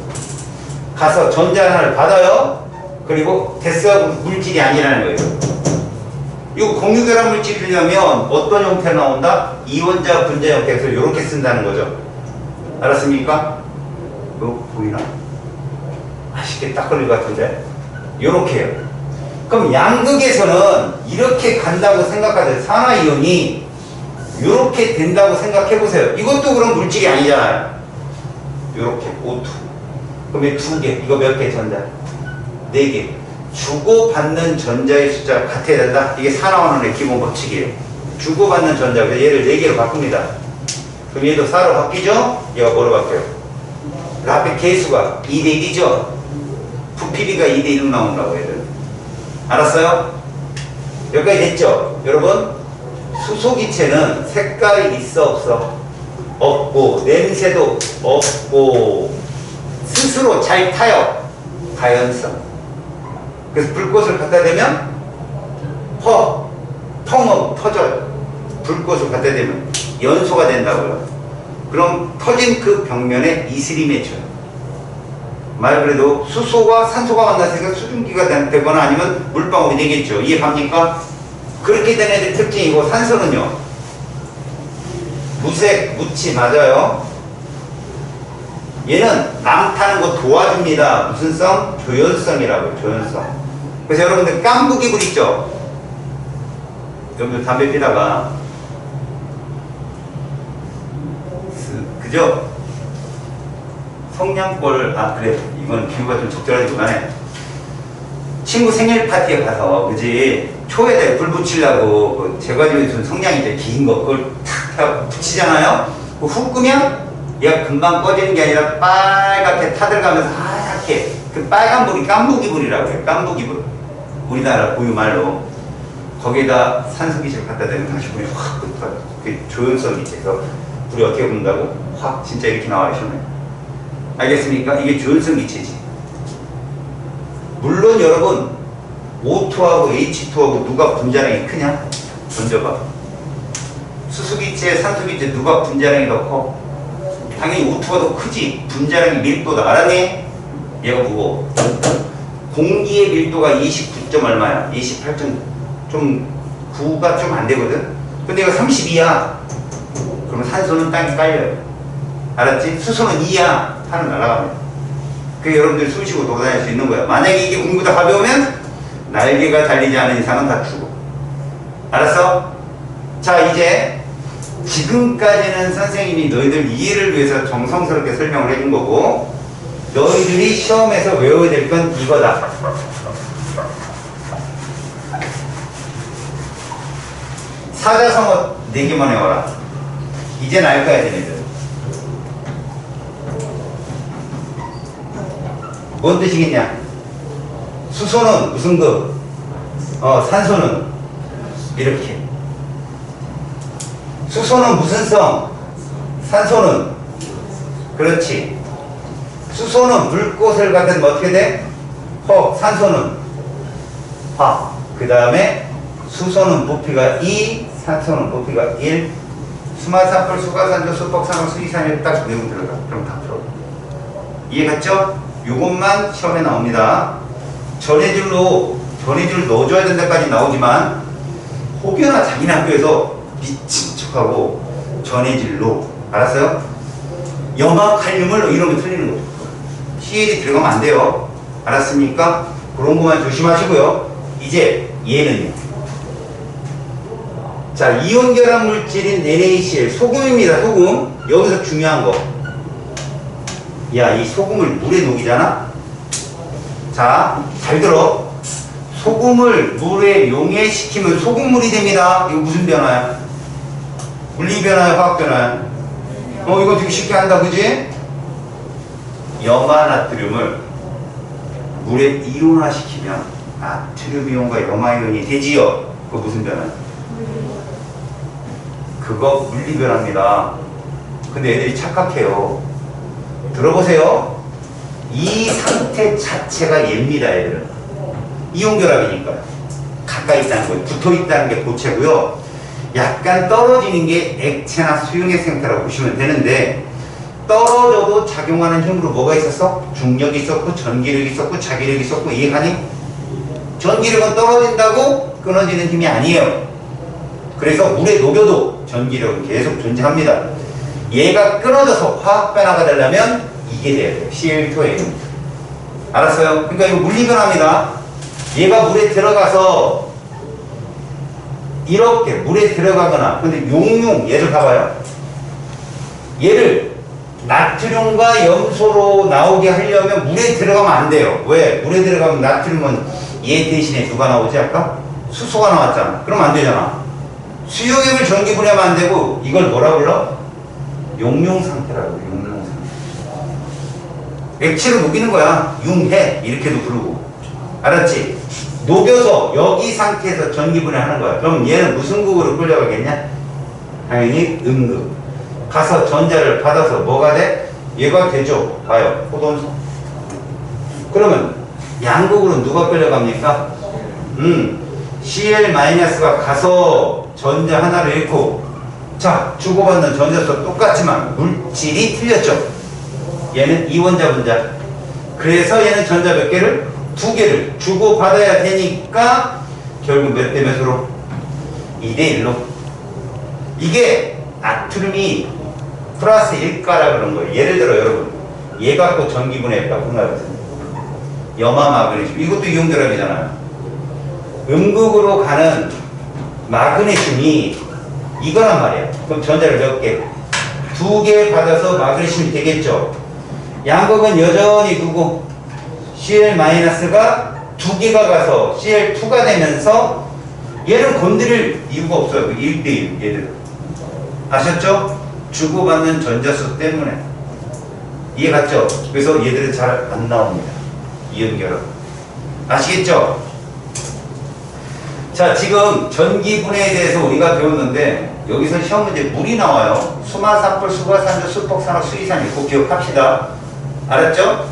가서 전자 하나를 받아요. 그리고 됐어 물질이 아니라는 거예요. 이 공유결합 물질이려면 어떤 형태로 나온다? 이원자 분자 형태에서 이렇게 쓴다는 거죠. 알았습니까? 이거 보이나? 맛있게 딱 걸릴 것 같은데? 요렇게 해요. 그럼 양극에서는 이렇게 간다고 생각하세요. 산화이온이 이렇게 된다고 생각해 보세요. 이것도 그럼 물질이 아니잖아요. 이렇게 O2. 그럼 두 개. 이거 몇 개 전자? 네 개. 주고받는 전자의 숫자가 같아야 된다. 이게 산화원의 기본 법칙이에요. 주고받는 전자. 그래서 얘를 네 개로 바꿉니다. 그럼 얘도 4로 바뀌죠? 얘가 뭐로 바뀌어요? 앞에 개수가 2대 1이죠? 부피비가 2대 1로 나온다고 얘들. 알았어요? 여기까지 됐죠? 여러분, 수소기체는 색깔이 있어 없어? 없고 냄새도 없고 스스로 잘 타요. 가연성. 그래서 불꽃을 갖다 대면 텅 터져요. 불꽃을 갖다 대면 연소가 된다고요. 그럼 터진 그 벽면에 이슬이 맺혀요. 말 그래도 수소와 산소가 만났으니까 수증기가 되거나 아니면 물방울이 되겠죠. 이해갑니까? 그렇게 된 애들 특징이고, 산소는요 무색, 무치 맞아요. 얘는 남 타는 거 도와줍니다. 무슨 성? 조연성이라고요. 조연성. 그래서 여러분들 깐부기불 있죠? 여러분들 담배 피다가 그죠? 성냥골, 그래 이건 비유가 좀 적절하지만 친구 생일 파티에 가서 그지 초에다 불 붙이려고 그 제과집에 준 성냥이 이제 긴 거 그걸 탁 붙이잖아요. 그 훅 끄면 얘가 금방 꺼지는 게 아니라 빨갛게 타들어가면서 하얗게 그 빨간 불이 깐부기불이라고 해요. 깐부기불. 우리나라 고유말로 거기에다 산소기체를 갖다 대면 다시 불이 확 붙어요. 그 조연성이 있어서 불이 어떻게 붙는다고? 확 진짜 이렇게 나와요. 시험에. 알겠습니까? 이게 조연성 기체지. 물론 여러분 O2하고 H2하고 누가 분자량이 크냐? 던져봐. 수소기체, 산소기체 누가 분자량이 더 커? 당연히 O2가 더 크지. 분자량이 밀도다. 알았니? 얘가 무거워. 공기의 밀도가 29점 얼마야? 28점 좀 9가 좀 안 되거든? 근데 얘가 32야. 그러면 산소는 땅에 깔려요. 알았지? 수소는 2야. 하늘 날아갑니다. 그게 여러분들이 숨 쉬고 돌아다닐 수 있는 거야. 만약에 이게 공기보다 가벼우면 날개가 달리지 않은 이상은 다 죽어. 알았어? 자, 이제 지금까지는 선생님이 너희들 이해를 위해서 정성스럽게 설명을 해준 거고, 너희들이 시험에서 외워야 될 건 이거다. 사자성어 4개만 외워라. 이젠 알 거야, 쟤네들. 뭔 뜻이겠냐? 수소는 무슨 급? 산소는 이렇게. 수소는 무슨 성? 산소는 그렇지. 수소는 물꽃을 갖다 어떻게 돼? 산소는 화. 그 다음에 수소는 부피가 2, 산소는 부피가 1. 수마산불, 수가산조, 수폭산호, 수이산이 딱 내용 들어가. 그럼 다 풀어. 이해갔죠? 이것만 시험에 나옵니다. 전해질 넣어줘야 된다까지 나오지만 혹여나 자기네 학교에서 미친 척하고 전해질로 알았어요? 염화 칼륨을 이런 거 틀리는 거죠. CL이 들어가면 안 돼요. 알았습니까? 그런 것만 조심하시고요. 이제 얘는요. 자, 이온 결합 물질인 NaCl 소금입니다. 소금. 여기서 중요한 거. 야, 이 소금을 물에 녹이잖아. 자, 잘 들어. 소금을 물에 용해시키면 소금물이 됩니다. 이거 무슨 변화야? 물리 변화야, 화학 변화야? 이거 되게 쉽게 한다, 그지? 염화나트륨을 물에 이온화시키면 나트륨 이온과 염화이온이 되지요. 그거 무슨 변화야? 그거 물리 변화입니다. 근데 애들이 착각해요. 들어보세요. 이 상태 자체가 얘입니다, 애들은. 이온결합이니까 가까이 있다는 거예요. 붙어 있다는 게 고체고요. 약간 떨어지는 게 액체나 수용의 생태라고 보시면 되는데, 떨어져도 작용하는 힘으로 뭐가 있었어? 중력이 있었고 전기력이 있었고 자기력이 있었고. 이해가니? 전기력은 떨어진다고 끊어지는 힘이 아니에요. 그래서 물에 녹여도 전기력은 계속 존재합니다. 얘가 끊어져서 화학 변화가 되려면 이게 돼야 돼요. Cl2A. 알았어요? 그러니까 이거 물리 변화입니다. 얘가 물에 들어가서 이렇게 물에 들어가거나, 근데 용융 얘를 봐봐요. 얘를 나트륨과 염소로 나오게 하려면 물에 들어가면 안 돼요. 왜? 물에 들어가면 나트륨은 얘 대신에 누가 나오지 아까? 수소가 나왔잖아. 그럼 안 되잖아. 수용액을 전기 분해하면 안 되고, 이걸 뭐라 불러? 용융 상태라고. 용융 상태. 액체로 녹이는 거야. 융해 이렇게도 부르고. 알았지? 녹여서 여기 상태에서 전기 분해하는 거야. 그럼 얘는 무슨 극으로 끌려가겠냐? 당연히 음극. 가서 전자를 받아서 뭐가 돼? 얘가 되죠. 봐요. 포돈소. 그러면 양극으로 누가 끌려갑니까? Cl-가 가서 전자 하나를 잃고, 자, 주고받는 전자수 똑같지만 물질이 틀렸죠. 얘는 이원자 분자. 그래서 얘는 전자 몇 개를? 2개를 주고받아야 되니까 결국 몇 대 몇으로? 2대 1로. 이게 나트륨이 플러스 1가라 그런 거예요. 예를 들어 여러분, 얘 갖고 전기분해했다고 생각해보세요. 염화 마그네슘. 이것도 이온결합이잖아요. 음극으로 가는 마그네슘이 이거란 말이야. 그럼 전자를 몇 개? 2개 받아서 마그네슘이 되겠죠. 양극은 여전히 두고 Cl-가 2개가 가서 Cl2가 되면서 얘는 건드릴 이유가 없어요. 1대1 얘들. 아셨죠? 주고받는 전자수 때문에. 이해 갔죠? 그래서 얘들은 잘 안 나옵니다. 이온결합. 아시겠죠? 자, 지금 전기분해에 대해서 우리가 배웠는데 여기서 시험 문제 물이 나와요. 수마산불, 수가산조, 수폭산호, 수이산이 꼭 기억합시다. 알았죠?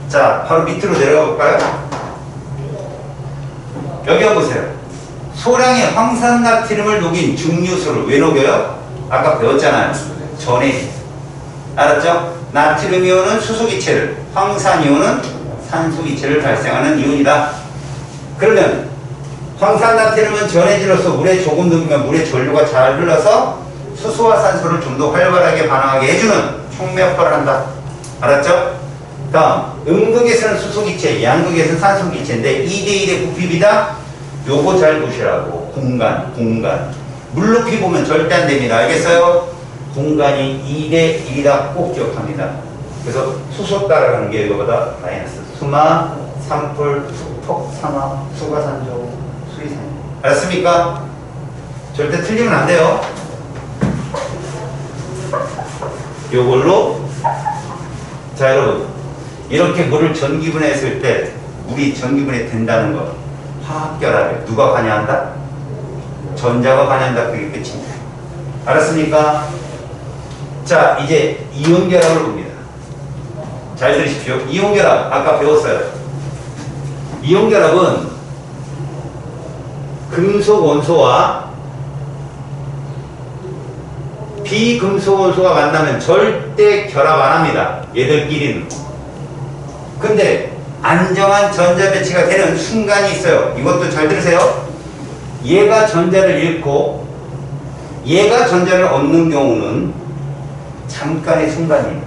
자, 바로 밑으로 내려가 볼까요? 여기 보세요. 소량의 황산나트륨을 녹인 증류수를 왜 녹여요? 아까 배웠잖아요. 전해. 알았죠? 나트륨 이온은 수소기체를, 황산 이온은 산소기체를 발생하는 이온이다. 그러면 황산나트륨은 전해질로서 물에 조금 녹이면 물의 전류가 잘 흘러서 수소와 산소를 좀 더 활발하게 반응하게 해주는 촉매효과를 한다. 알았죠? 다음, 음극에서는 수소기체, 양극에서는 산소기체인데 2대1의 부피비다. 요거 잘 보시라고. 공간. 물높이 보면 절대 안 됩니다. 알겠어요? 공간이 2대1이다. 꼭 기억합니다. 그래서 수소 따라가는 게 이거보다 마이너스. 수마, 산불, 수폭, 산화, 수가산조, 수이산. 알았습니까? 절대 틀리면 안 돼요. 요걸로. 자, 여러분, 이렇게 물을 전기분해했을 때 물이 전기분해 된다는 거, 화학결합에 누가 관여한다? 전자가 관여한다. 그게 끝입니다. 알았습니까? 자, 이제 이온결합을 봅니다. 잘 들으십시오. 이온결합 아까 배웠어요. 이온결합은 금속 원소와 비금속 원소가 만나면 절대 결합 안 합니다. 얘들끼리는. 근데 안정한 전자 배치가 되는 순간이 있어요. 이것도 잘 들으세요. 얘가 전자를 잃고 얘가 전자를 얻는 경우는 잠깐의 순간이에요.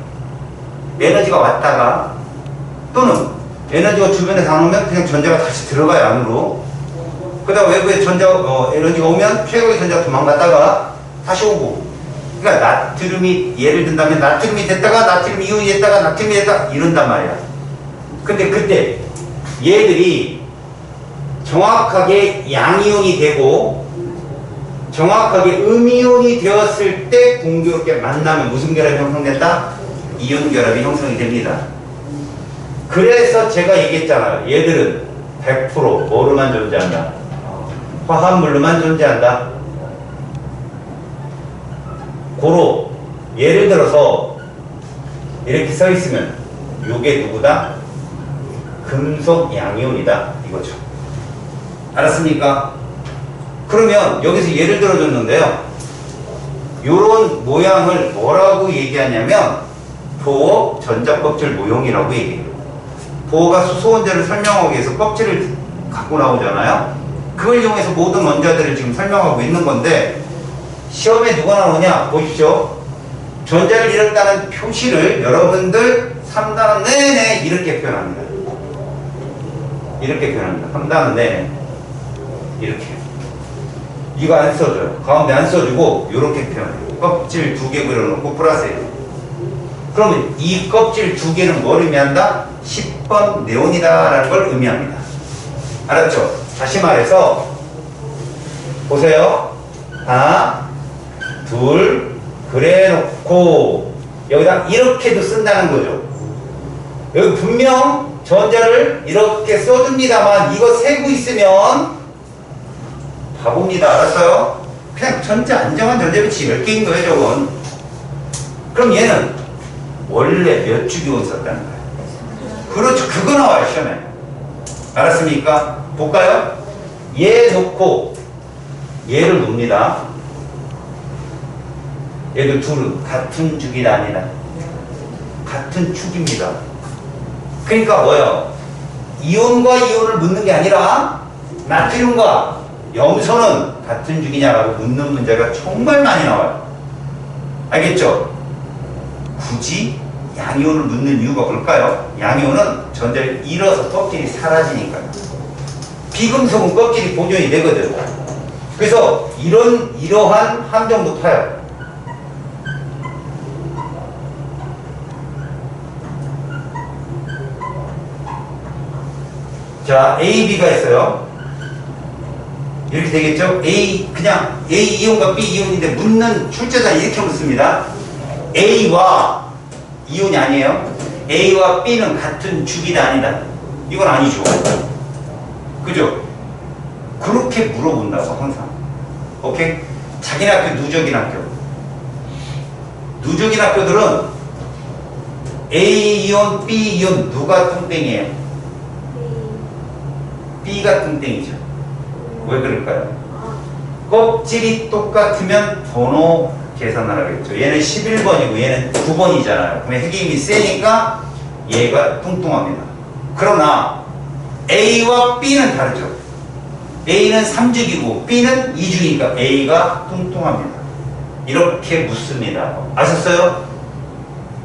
에너지가 왔다가 또는 에너지가 주변에 다 오면 그냥 전자가 다시 들어가요, 안으로. 그러다 외부에 에너지가 오면 최고의 전자가 도망갔다가 다시 오고. 그러니까 나트륨이, 예를 든다면 나트륨이 됐다가 나트륨 이온이 됐다가 나트륨이 됐다가 이런단 말이야. 근데 그때 얘들이 정확하게 양이온이 되고 정확하게 음이온이 되었을 때 공교롭게 만나면 무슨 결합이 형성된다? 이온 결합이 형성이 됩니다. 그래서 제가 얘기했잖아요. 얘들은 100% 뭐로만 존재한다? 화합물로만 존재한다. 고로 예를 들어서 이렇게 써 있으면 요게 누구다? 금속 양이온이다 이거죠. 알았습니까? 그러면 여기서 예를 들어줬는데요. 요런 모양을 뭐라고 얘기하냐면 보호 전자껍질 모형이라고 얘기해요. 보호가 수소 원자를 설명하기 위해서 껍질을 갖고 나오잖아요. 그걸 이용해서 모든 원자들을 지금 설명하고 있는 건데 시험에 누가 나오냐 보십시오. 전자를 잃었다는 표시를 여러분들 3단원 내내 이렇게 표현합니다. 이렇게 표현합니다. 3단원 내내 이렇게. 이거 안 써줘요. 가운데 안 써주고 이렇게 표현해요. 껍질 2개 그려놓고 플러스예요. 그러면 이 껍질 2개는 뭘 의미한다? 10번 네온이다 라는 걸 의미합니다. 알았죠? 다시 말해서 보세요. 하나 둘 그래놓고 여기다 이렇게도 쓴다는 거죠. 여기 분명 전자를 이렇게 써줍니다만 이거 세고 있으면 바보입니다. 알았어요? 그냥 전자 안정한 전자 배치 10개인 거예요. 저건. 그럼 얘는 원래 몇 주기온 썼다는 거예요. 그렇죠. 그거 나와요 시험에. 알았습니까? 볼까요? 얘 놓고 얘를 놉니다. 얘들 둘은 같은 주기가 아니라 같은 축입니다. 그러니까 뭐예요? 이온과 이온을 묻는 게 아니라 나트륨과 염소는 같은 주기냐라고 묻는 문제가 정말 많이 나와요. 알겠죠? 굳이 양이온을 묻는 이유가 뭘까요? 양이온은 전자를 잃어서 껍질이 사라지니까요. 비금속은 껍질이 보존이 되거든. 그래서 이러한 함정도 타요. 자, A, B가 있어요. 이렇게 되겠죠? 그냥 A 이온과 B 이온인데 묻는 출제자는 이렇게 묻습니다. A와 이온이 아니에요. A와 B는 같은 주기다 아니다. 이건 아니죠. 그죠? 그렇게 물어본다고 항상. 오케이? 자기네 학교 누적인 학교. 누적인 학교들은 A 이온, B 이온 누가 뚱땡이에요? B가 뚱땡이죠. 왜 그럴까요? 껍질이 똑같으면 번호 계산을 하겠죠. 얘는 11번이고 얘는 9번이잖아요. 그러면 핵의 힘이 세니까 얘가 뚱뚱합니다. 그러나 A와 B는 다르죠. A는 3주기고 B는 2주기니까 A가 뚱뚱합니다. 이렇게 묻습니다. 아셨어요?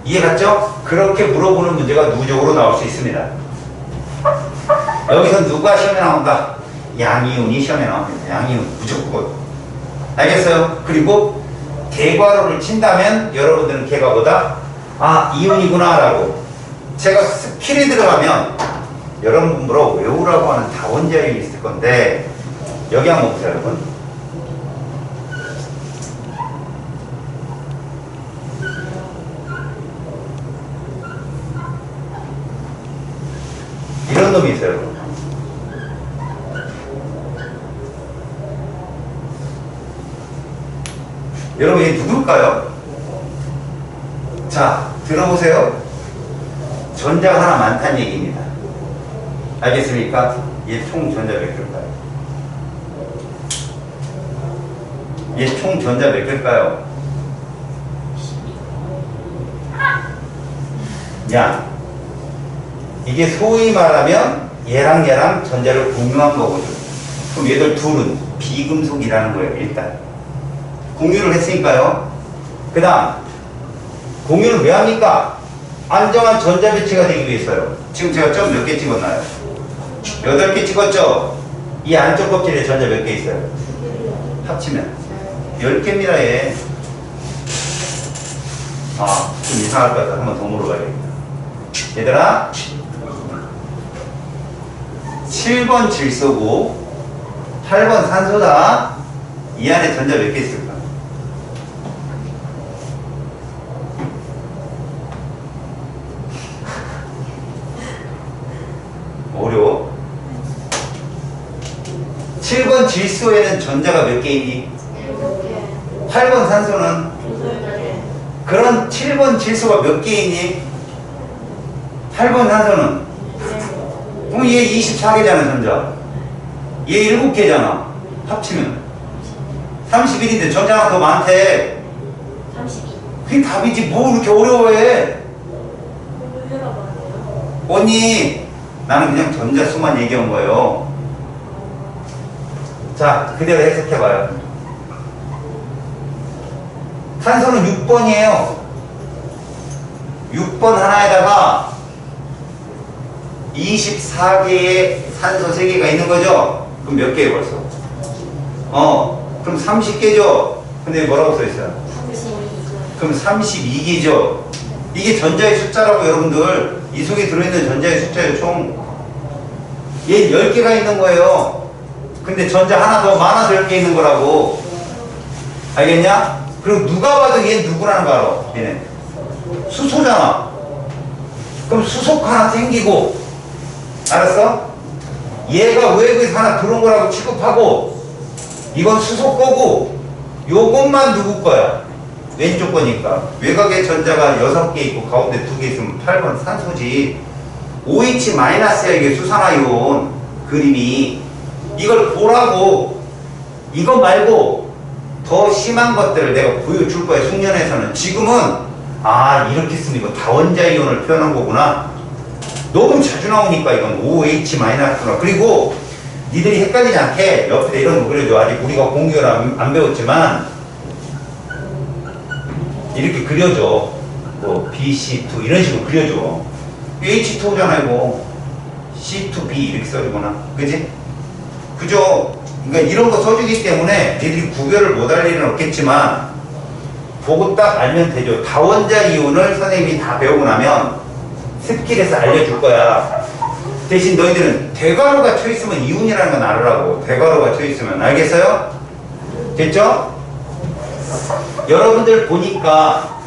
이해갔죠? 그렇게 물어보는 문제가 누적으로 나올 수 있습니다. 여기서 누가 시험에 나온다? 양이온이 시험에 나옵니다. 양이온 무조건. 알겠어요? 그리고 개괄호를 친다면 여러분들은 개가보다 이온이구나 라고 제가 스킬이 들어가면 여러분으로 외우라고 하는 다원자형이 있을 건데 여기 한번 보세요 여러분. 이런 놈이 있어요 여러분. 여러분 얘 누굴까요? 자 들어보세요. 전자가 하나 많다는 얘기입니다. 알겠습니까? 얘 총 전자 몇 개일까요? 얘 총 전자 몇 개일까요? 야, 이게 소위 말하면 얘랑 얘랑 전자를 공유한 거거든. 그럼 얘들 둘은 비금속이라는 거예요. 일단 공유를 했으니까요. 그 다음 공유를 왜 합니까? 안정한 전자 배치가 되기 위해서요. 지금 제가 점 몇 개 찍었나요? 8개 찍었죠? 이 안쪽 껍질에 전자 몇 개 있어요? 합치면 10개입니다. 얘. 아, 좀 이상할 것 같아. 한 번 더 물어봐야겠다. 얘들아, 7번 질소고 8번 산소다. 이 안에 전자 몇 개 있을까? 어려워. 7번 질소에는 전자가 몇 개 있니? 8번 산소는? 그런 7번 질소가 몇 개 있니? 8번 산소는? 그럼 얘 24개잖아, 전자. 얘 7개잖아. 합치면. 31인데 전자가 더 많대. 32. 그게 답이지. 뭐 이렇게 어려워해. 언니, 나는 그냥 전자 수만 얘기한 거예요. 자, 그대로 해석해봐요. 산소는 6번이에요. 6번 하나에다가 24개의 산소 3개가 있는 거죠? 그럼 몇 개예요 벌써? 그럼 30개죠? 근데 뭐라고 써있어요? 32. 그럼 32개죠? 이게 전자의 숫자라고 여러분들. 이 속에 들어있는 전자의 숫자예요 총. 얘 10개가 있는 거예요. 근데 전자 하나 더 많아서 10개 있는 거라고. 알겠냐? 그리고 누가 봐도 얘 누구라는 거 알아? 얘는 수소잖아. 그럼 수소 하나 생기고, 알았어? 얘가 외부에서 하나 들어온 거라고 취급하고, 이건 수소 거고, 요것만 누구 거야? 왼쪽 거니까. 외곽에 전자가 6개 있고 가운데 2개 있으면 8번 산소지. OH-야 이게 수산화이온 그림이. 이걸 보라고. 이거 말고 더 심한 것들을 내가 보여줄 거야. 숙련에서는. 지금은 아 이렇게 쓰면 이거 다원자 이온을 표현한 거구나. 너무 자주 나오니까 이건 OH-나. 그리고 니들이 헷갈리지 않게 옆에다 이런 거 그려줘. 아직 우리가 공유를 안 배웠지만 이렇게 그려줘. 뭐 BC2 이런 식으로 그려줘. H2잖아 이거. C2B 이렇게 써주거나. 그지? 그죠? 그러니까 이런 거 써주기 때문에 니들이 구별을 못할 일은 없겠지만 보고 딱 알면 되죠. 다원자 이온을 선생님이 다 배우고 나면 스킬에서 알려줄 거야. 대신 너희들은 대괄호가 쳐있으면 이온이라는 건 알으라고. 대괄호가 쳐있으면. 알겠어요? 됐죠? 여러분들 보니까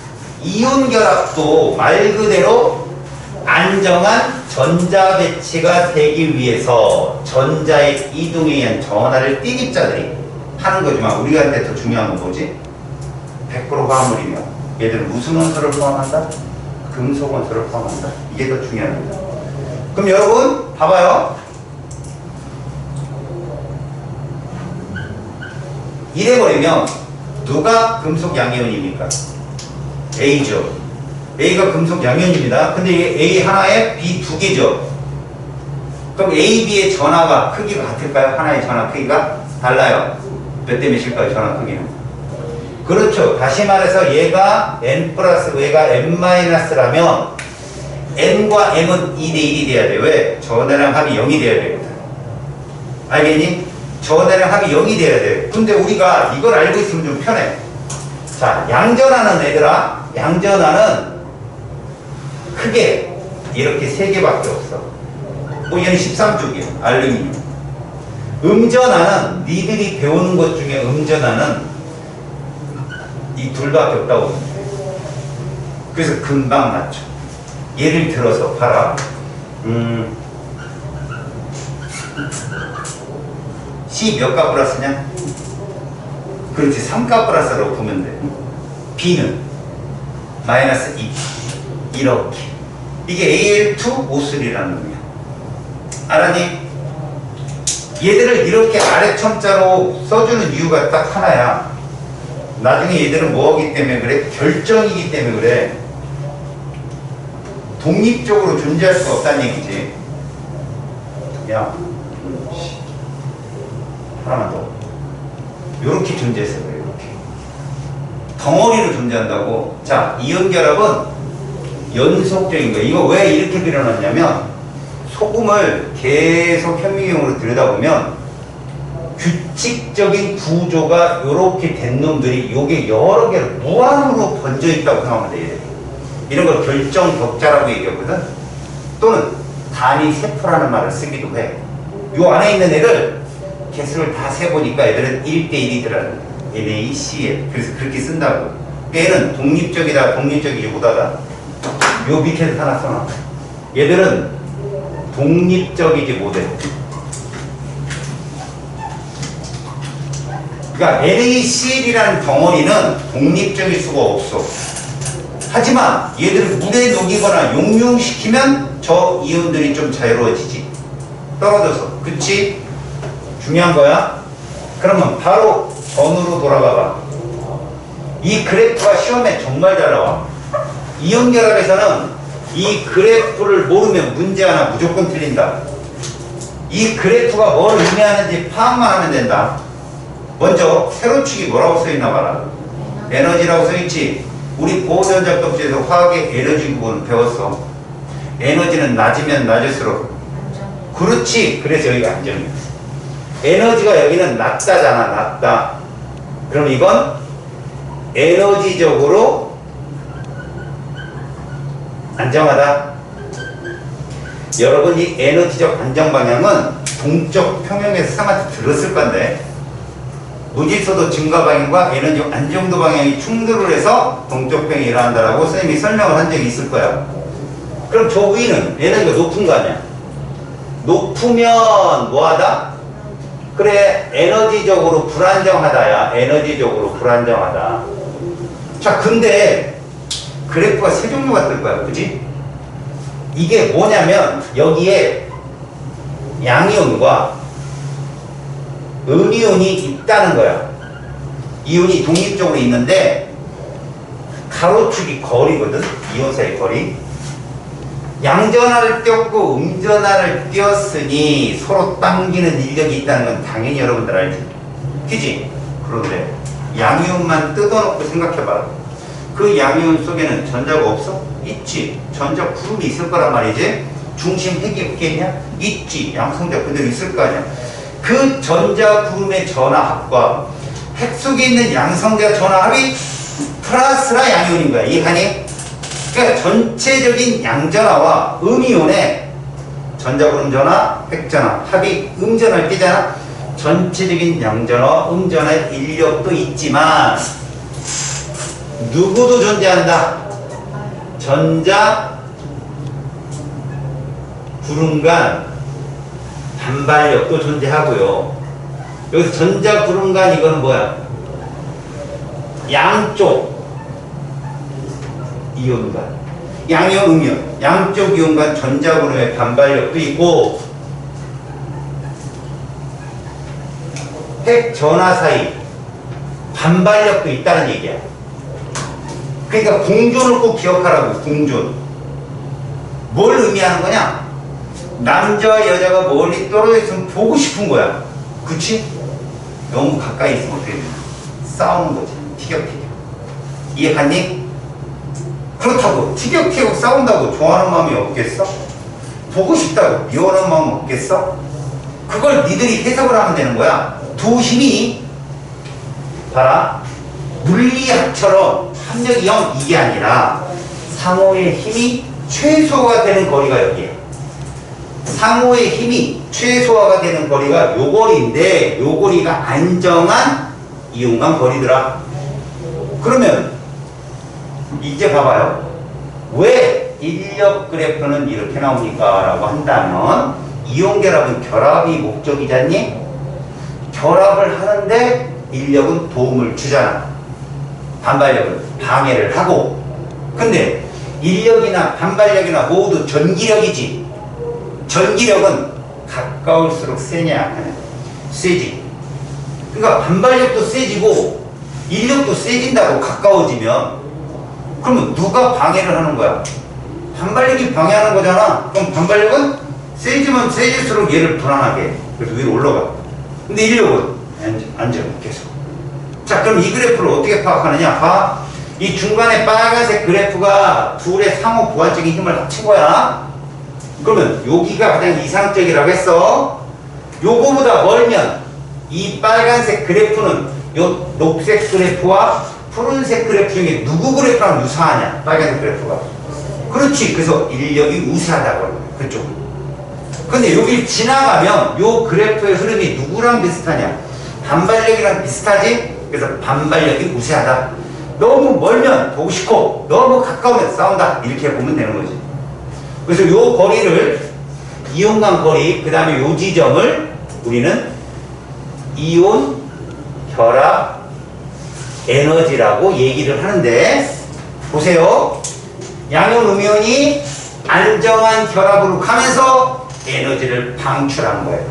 이온 결합도 말 그대로 안정한 전자 배치가 되기 위해서 전자의 이동에 의한 전하를 띠깁자들이 하는 거지만 우리한테 더 중요한 건 뭐지? 100% 화합물이면 얘들은 무슨 원소를 포함한다? 금속 원소를 포함한다. 이게 더 중요합니다. 그럼 여러분 봐봐요. 이래버리면 누가 금속 양이온입니까? A죠. A가 금속 양이온입니다. 근데 이게 A 하나에 B 2개죠. 그럼 A, B의 전하가 크기가 같을까요? 하나의 전하 크기가 달라요. 몇 대 몇일까요? 전하 크기는. 그렇죠. 다시 말해서 얘가 N 플러스 얘가 N 마이너스라면 N과 M은 2대 1이 돼야 돼. 왜? 전하랑 합이 0이 돼야 되거든. 알겠니? 전하랑 합이 0이 돼야 돼. 근데 우리가 이걸 알고 있으면 좀 편해. 자, 양전하는 애들아, 양전하는 크게 이렇게 3개밖에 없어. 얘는 13쪽이야. 알루미늄. 음전하는 니들이 배우는 것 중에 음전하는 이 둘밖에 없다고. 그래서 금방 맞죠. 예를 들어서 봐라. C 몇 가 플러스냐? 그렇지. 3가 플러스라고 보면 돼. B는 마이너스 2. 이렇게. 이게 Al2O3라는 놈이야. 알았니? 얘들을 이렇게 아래 첨자로 써주는 이유가 딱 하나야. 나중에 얘들은 뭐하기 때문에 그래? 결정이기 때문에 그래. 독립적으로 존재할 수가 없다는 얘기지. 야, 하나만 더. 요렇게 존재했어, 그래, 요렇게. 덩어리로 존재한다고. 자, 이온결합은 연속적인 거야. 이거 왜 이렇게 그려놨냐면, 소금을 계속 현미경으로 들여다보면, 규칙적인 구조가 요렇게 된 놈들이 요게 여러 개로 무한으로 번져 있다고 생각하면 돼, 얘들이. 이런 걸 결정 격자라고 얘기하거든. 또는 단위 세포라는 말을 쓰기도 해. 요 안에 있는 애들 개수를 다 세보니까 애들은 1대1이더라는 NaCl. 그래서 그렇게 쓴다고. 얘는 독립적이다, 독립적이지 못하다. 요 밑에서 하나 써놔. 얘들은 독립적이지 못해. 그러니까 NaCl이라는 덩어리는 독립적일 수가 없어. 하지만 얘들을 물에 녹이거나 용융시키면 저 이온들이 좀 자유로워지지. 떨어져서. 그치? 중요한 거야. 그러면 바로 전으로 돌아가봐. 이 그래프가 시험에 정말 잘 나와. 이온결합에서는 이 그래프를 모르면 문제 하나 무조건 틀린다. 이 그래프가 뭘 의미하는지 파악만 하면 된다. 먼저 세로축이 뭐라고 써있나 봐라. 에너지라고 써있지. 우리 보호전자법칙에서 화학의 에너지 부분을 배웠어. 에너지는 낮으면 낮을수록. 그렇지. 그래서 여기가 안정이야. 에너지가 여기는 낮다잖아. 낮다. 그럼 이건 에너지적으로 안정하다. 여러분 이 에너지적 안정 방향은 동적 평형에서 쌤한테 들었을 건데, 무질서도 증가 방향과 에너지 안정도 방향이 충돌을 해서 동적 평이 일어난다라고 선생님이 설명을 한 적이 있을 거야. 그럼 저 위는 에너지가 높은 거 아니야? 높으면 뭐하다? 그래, 에너지적으로 불안정하다야. 에너지적으로 불안정하다. 자, 근데 그래프가 세 종류가 뜰 거야. 그지? 이게 뭐냐면 여기에 양이온과 음이온이 있다는 거야. 이온이 독립적으로 있는데 가로축이 거리거든. 이온 사이 거리. 양전하를 띄었고 음전하를 띄었으니 서로 당기는 인력이 있다는 건 당연히 여러분들 알지. 그지? 그런데 양이온만 뜯어놓고 생각해봐라. 그 양이온 속에는 전자가 없어? 있지. 전자 구름이 있을 거란 말이지. 중심 핵이 없겠냐? 있지. 양성자 그대로 있을 거 아니야. 그 전자 구름의 전화합과 핵 속에 있는 양성자 전화합이 플러스라 양이온인 거야. 이해하니? 그러니까 전체적인 양전화와 음이온의 전자구름 전화, 핵전화, 합이 음전화를 띄잖아. 전체적인 양전화와 음전화의 인력도 있지만 누구도 존재한다. 전자 구름간 반발력도 존재하고요. 여기서 전자 구름간 이거는 뭐야? 양쪽 이온간, 양이온, 음이온, 양쪽 이온간 전자 구름의 반발력도 있고 핵 전화 사이 반발력도 있다는 얘기야. 그러니까 공존을 꼭 기억하라고. 공존. 뭘 의미하는 거냐? 남자와 여자가 멀리 떨어져 있으면 보고 싶은 거야. 그치? 너무 가까이 있으면 어떻게 되냐? 싸우는 거지. 티격태격. 이해갔니? 그렇다고 티격태격 싸운다고 좋아하는 마음이 없겠어? 보고 싶다고 미워하는 마음 없겠어? 그걸 니들이 해석을 하면 되는 거야. 두 힘이 봐라. 물리학처럼 합력이 0 이게 아니라 상호의 힘이 최소화가 되는 거리가 여기야. 상호의 힘이 최소화가 되는 거리가 요 거리인데 요 거리가 안정한 이온간 거리더라. 그러면 이제 봐봐요. 왜 인력 그래프는 이렇게 나옵니까? 라고 한다면 이온 결합은 결합이 목적이잖니? 결합을 하는데 인력은 도움을 주잖아. 반발력은 방해를 하고. 근데 인력이나 반발력이나 모두 전기력이지. 전기력은 가까울수록 세냐 약하냐? 세지. 그러니까 반발력도 세지고 인력도 세진다고 가까워지면 그러면 누가 방해를 하는 거야? 반발력이 방해하는 거잖아. 그럼 반발력은 세지면 세질수록 얘를 불안하게 그래서 위로 올라가. 근데 인력은 앉아 계속. 자, 그럼 이 그래프를 어떻게 파악하느냐? 봐. 이 중간에 빨간색 그래프가 둘의 상호 보완적인 힘을 합친 거야. 그러면 여기가 가장 이상적이라고 했어. 요거보다 멀면 이 빨간색 그래프는 요 녹색 그래프와 푸른색 그래프 중에 누구 그래프랑 유사하냐? 빨간색 그래프가. 그렇지. 그래서 인력이 우세하다고 하는 거야. 그쪽은. 근데 여기 지나가면 요 그래프의 흐름이 누구랑 비슷하냐? 반발력이랑 비슷하지? 그래서 반발력이 우세하다. 너무 멀면 보고 싶고 너무 가까우면 싸운다. 이렇게 보면 되는 거지. 그래서 요 거리를 이온 간 거리 그 다음에 요 지점을 우리는 이온 결합 에너지라고 얘기를 하는데 보세요. 양이온 음이온이 안정한 결합으로 가면서 에너지를 방출한 거예요.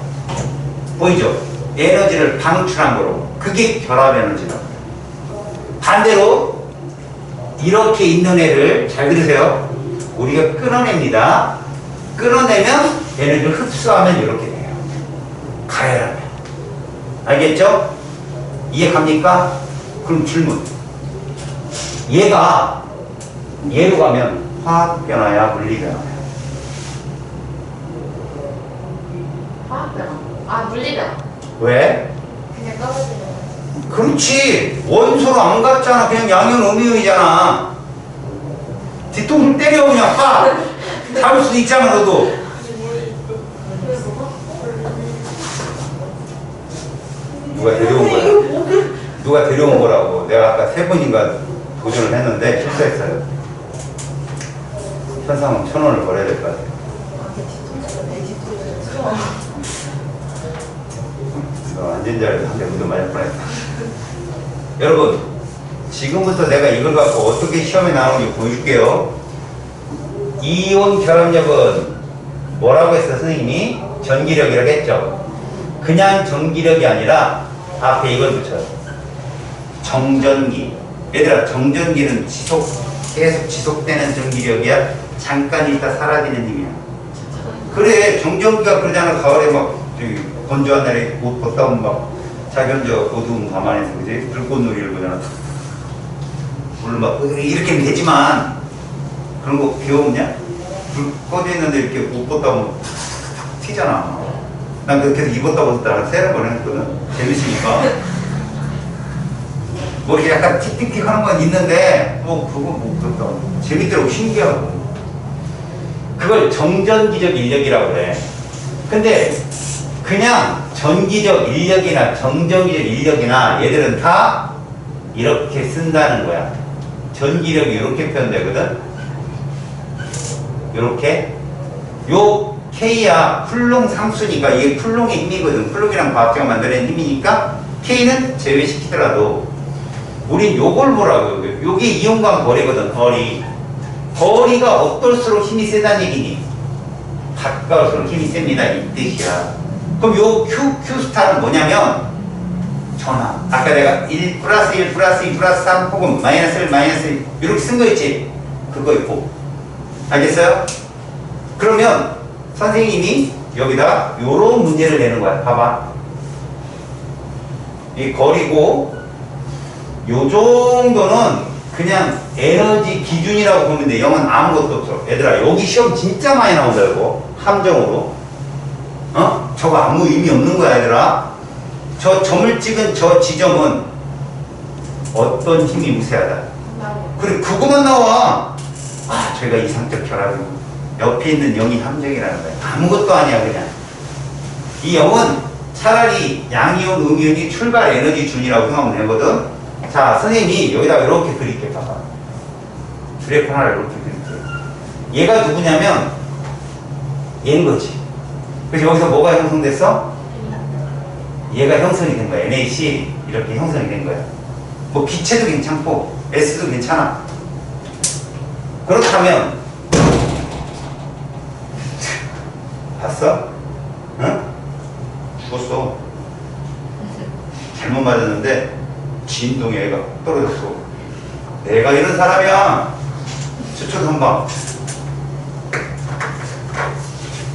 보이죠? 에너지를 방출한 거로. 그게 결합 에너지라고 해요. 반대로 이렇게 있는 애를 잘 들으세요. 우리가 끌어냅니다. 끌어내면 에너지를 흡수하면 이렇게 돼요. 가열하면. 알겠죠? 이해 갑니까? 그럼 질문. 얘가 얘로 가면 화학 변화야, 물리 변화야? 화학변화. 아, 물리변화. 왜? 그냥 떨어지는 거. 그렇지. 원소로 안 갔잖아. 그냥 양이온 음이온이잖아. 뒤통수 때려 그냥 팍. 잡을 수도 있잖아 너도. 누가 데려온 거야? 누가 데려온 거라고. 내가 아까 3번인가 도전을 했는데 실수했어요. 현상은 1,000원을 벌어야 될 것 같아요. 앉은 자리에서 한 대 무도 맞을 뻔했다. 여러분, 지금부터 내가 이걸 갖고 어떻게 시험에 나오는지 보여줄게요. 이온 결합력은 뭐라고 했어, 선생님이? 전기력이라고 했죠. 그냥 전기력이 아니라 앞에 이걸 붙여요. 정전기. 얘들아, 정전기는 계속 지속되는 전기력이야? 잠깐 있다 사라지는 힘이야. 그래, 정전기가 그러잖아. 가을에 막 저기 건조한 날에 옷 벗다 보면 막 자기 혼자 어두운 밤 안에서 그지? 불꽃놀이를 보잖아. 물론 막 이렇게 되지만 그런 거 귀여우냐? 불 꺼져 있는데 이렇게 옷 벗다 보면 튀잖아. 난 그렇게 해서 입었다 벗었다 세는 번 했거든. 재밌으니까. 뭐 이렇게 약간 틱틱틱 하는 건 있는데 뭐 그거 뭐 그렇다. 재밌더라고. 신기하고. 그걸 정전기적 인력이라고 그래. 근데 그냥 전기적 인력이나 정전기적 인력이나 얘들은 다 이렇게 쓴다는 거야. 전기력이 이렇게 표현되거든. 이렇게. 요 K야 플롱 상수니까 이게 플롱의 힘이거든. 플롱이랑 과학자가 만들어낸 힘이니까 K는 제외시키더라도 우린 요걸 뭐라고 해요? 요게 이온간 거리거든. 거리가 어떨수록 힘이 세다는 얘기니? 가까울수록 힘이 셉니다. 이 뜻이야. 그럼 요 Q 스타는 뭐냐면 전압. 아까 내가 1 플러스 1 플러스 2 플러스 3 혹은 마이너스 1 마이너스 1 이렇게 쓴 거 있지? 그거 있고. 알겠어요? 그러면 선생님이 여기다가 요런 문제를 내는 거야. 봐봐. 이 거리고 요 정도는 그냥 에너지 기준이라고 보면 돼. 0은 아무것도 없어. 얘들아, 여기 시험 진짜 많이 나온다, 이거. 함정으로. 어? 저거 아무 의미 없는 거야, 얘들아. 저 점을 찍은 저 지점은 어떤 힘이 우세하다. 그래, 그거만 나와. 아, 저희가 이상적 결합이 옆에 있는 0이 함정이라는 거야. 아무것도 아니야, 그냥. 이 0은 차라리 양이온, 음이온이 출발 에너지 준이라고 생각하면 되거든. 자, 선생님이 여기다가 이렇게 그릴게. 봐봐. 그래프 하나를 이렇게 그릴게. 얘가 누구냐면 얘인 거지. 그래서 여기서 뭐가 형성됐어? 얘가 형성이 된 거야. NaC 이렇게 형성이 된 거야. 뭐 기체도 괜찮고 S도 괜찮아. 그렇다면 봤어? 응? 죽었어. 잘못 맞았는데 진동에 애가 떨어졌어. 내가 이런 사람이야. 저쪽도 한번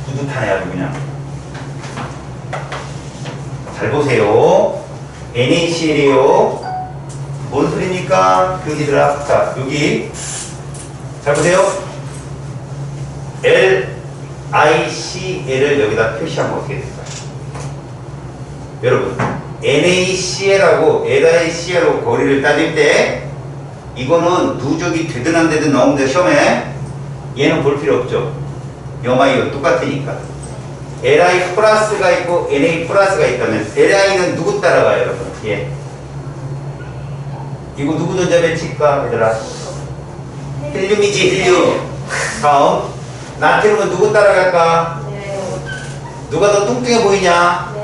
뿌듯하네 아주 그냥. 잘 보세요. NaCl이에요. 뭔 소리입니까? 교기들아. 자, 여기 잘 보세요. LiCl을 여기다 표시하면 어떻게 될까요? 여러분, NaCl하고 LiCl하고 거리를 따질 때 이거는 누적이 되든 안 되든 나오는데 시험에 얘는 볼 필요 없죠. 염화이온 똑같으니까. Li 플러스가 있고 Na 플러스가 있다면 Li는 누구 따라가요, 여러분? 예. 이거 누구 전자 배치일까, 얘들아? 헬륨이지, 헬륨. 다음. 나트륨은 누구 따라갈까? 누가 더 뚱뚱해 보이냐?